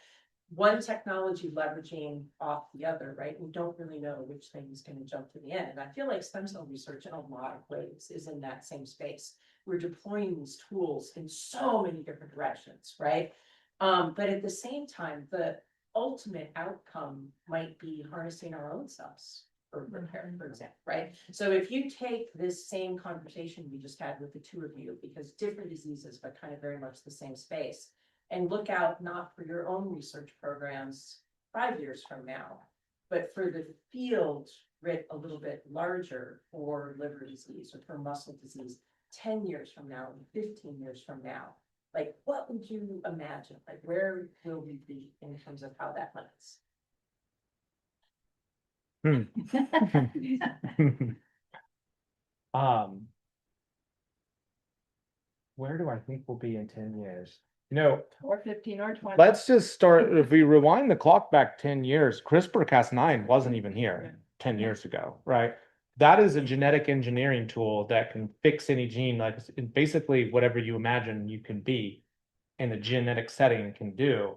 one technology leveraging off the other, right? We don't really know which thing is going to jump to the end. And I feel like stem cell research in a lot of ways is in that same space. We're deploying these tools in so many different directions, right? But at the same time, the ultimate outcome might be harnessing our own cells for repair, for example, right? So if you take this same conversation we just had with the two of you, because different diseases, but kind of very much the same space, and look out not for your own research programs 5 years from now, but for the field writ a little bit larger for liver disease or for muscle disease 10 years from now, 15 years from now. Like, what would you imagine? Like, where will we be in terms of how that lands? Where do I think we'll be in 10 years? You know, Or 15 or 20. let's just start, if we rewind the clock back 10 years, CRISPR-Cas9 wasn't even here 10 years ago, right? That is a genetic engineering tool that can fix any gene, like basically whatever you imagine you can be in a genetic setting can do.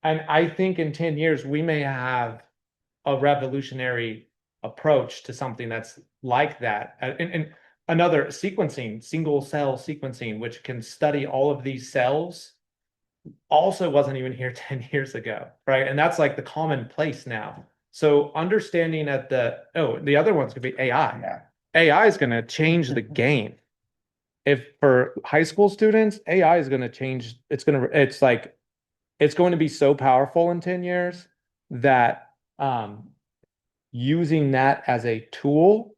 And I think in 10 years, we may have a revolutionary approach to something that's like that. And another sequencing, single cell sequencing, which can study all of these cells, also wasn't even here 10 years ago, right? And that's like the commonplace now. So understanding that the other one's gonna be AI. Yeah. AI is gonna change the game. If for high school students, AI is gonna change, it's going to be so powerful in 10 years that using that as a tool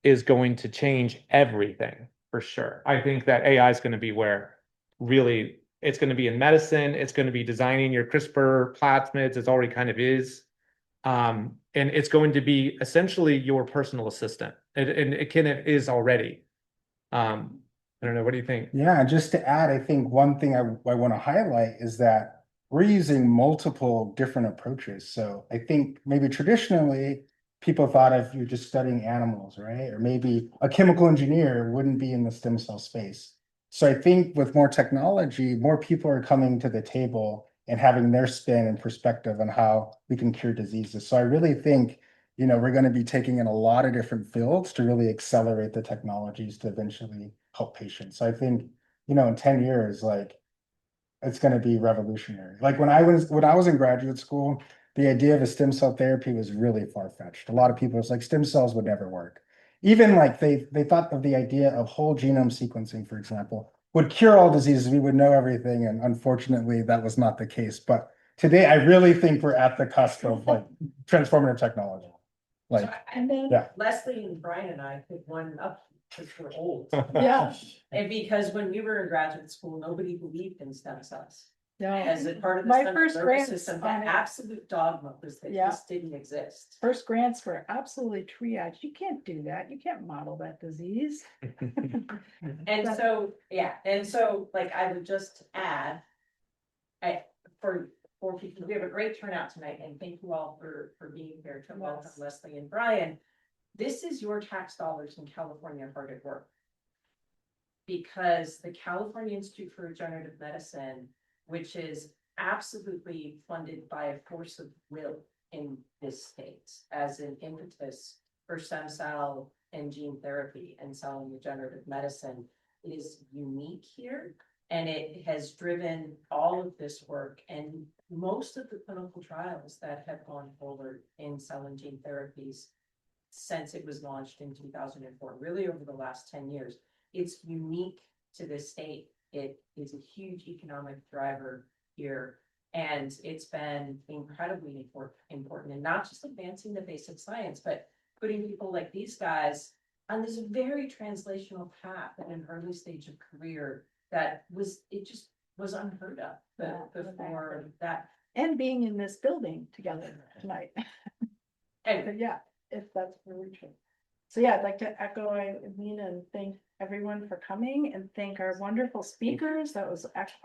is going to change everything for sure. I think that AI is going to be where really it's going to be in medicine. It's going to be designing your CRISPR plasmids. It already kind of is. And it's going to be essentially your personal assistant. It is already. I don't know. What do you think? Yeah, just to add, I think one thing I want to highlight is that we're using multiple different approaches. So I think maybe traditionally people thought if you're just studying animals, right? Or maybe a chemical engineer wouldn't be in the stem cell space. So I think with more technology, more people are coming to the table and having their spin and perspective on how we can cure diseases. So I really think, we're going to be taking in a lot of different fields to really accelerate the technologies to eventually help patients. So I think, in 10 years, like, it's going to be revolutionary. Like when I was in graduate school, the idea of a stem cell therapy was really far-fetched. A lot of people was like stem cells would never work. Even like they thought of the idea of whole genome sequencing, for example, would cure all diseases. We would know everything, and unfortunately, that was not the case. But today, I really think we're at the cusp of like transformative technology. Like, And then, yeah. Leslie and Brian and I picked one up because we're old. yeah, And because when we were in graduate school, nobody believed in stem cells. no, As a part of the My central first nervous grants system, the on it. absolute dogma was that Yeah. this didn't exist. first grants were absolutely triage. You can't do that. You can't model that disease. And so, yeah, and so like I would just add, for people, we have a great turnout tonight, and thank you all for being here to welcome Yes. Leslie and Brian. This is your tax dollars in California hard at work. Because the California Institute for Regenerative Medicine, which is absolutely funded by a force of will in this state as an impetus for stem cell and gene therapy and cell and regenerative medicine, is unique here. And it has driven all of this work, and most of the clinical trials that have gone forward in cell and gene therapies since it was launched in 2004, really over the last 10 years. It's unique to this state. It is a huge economic driver here. And it's been incredibly important in not just advancing the basic science, but putting people like these guys on this very translational path at an early stage of career that just was unheard of before that. And being in this building together tonight. And But yeah, if that's where we're true. So yeah, I'd like to echo Eileen and thank everyone for coming and thank our wonderful speakers. That was actually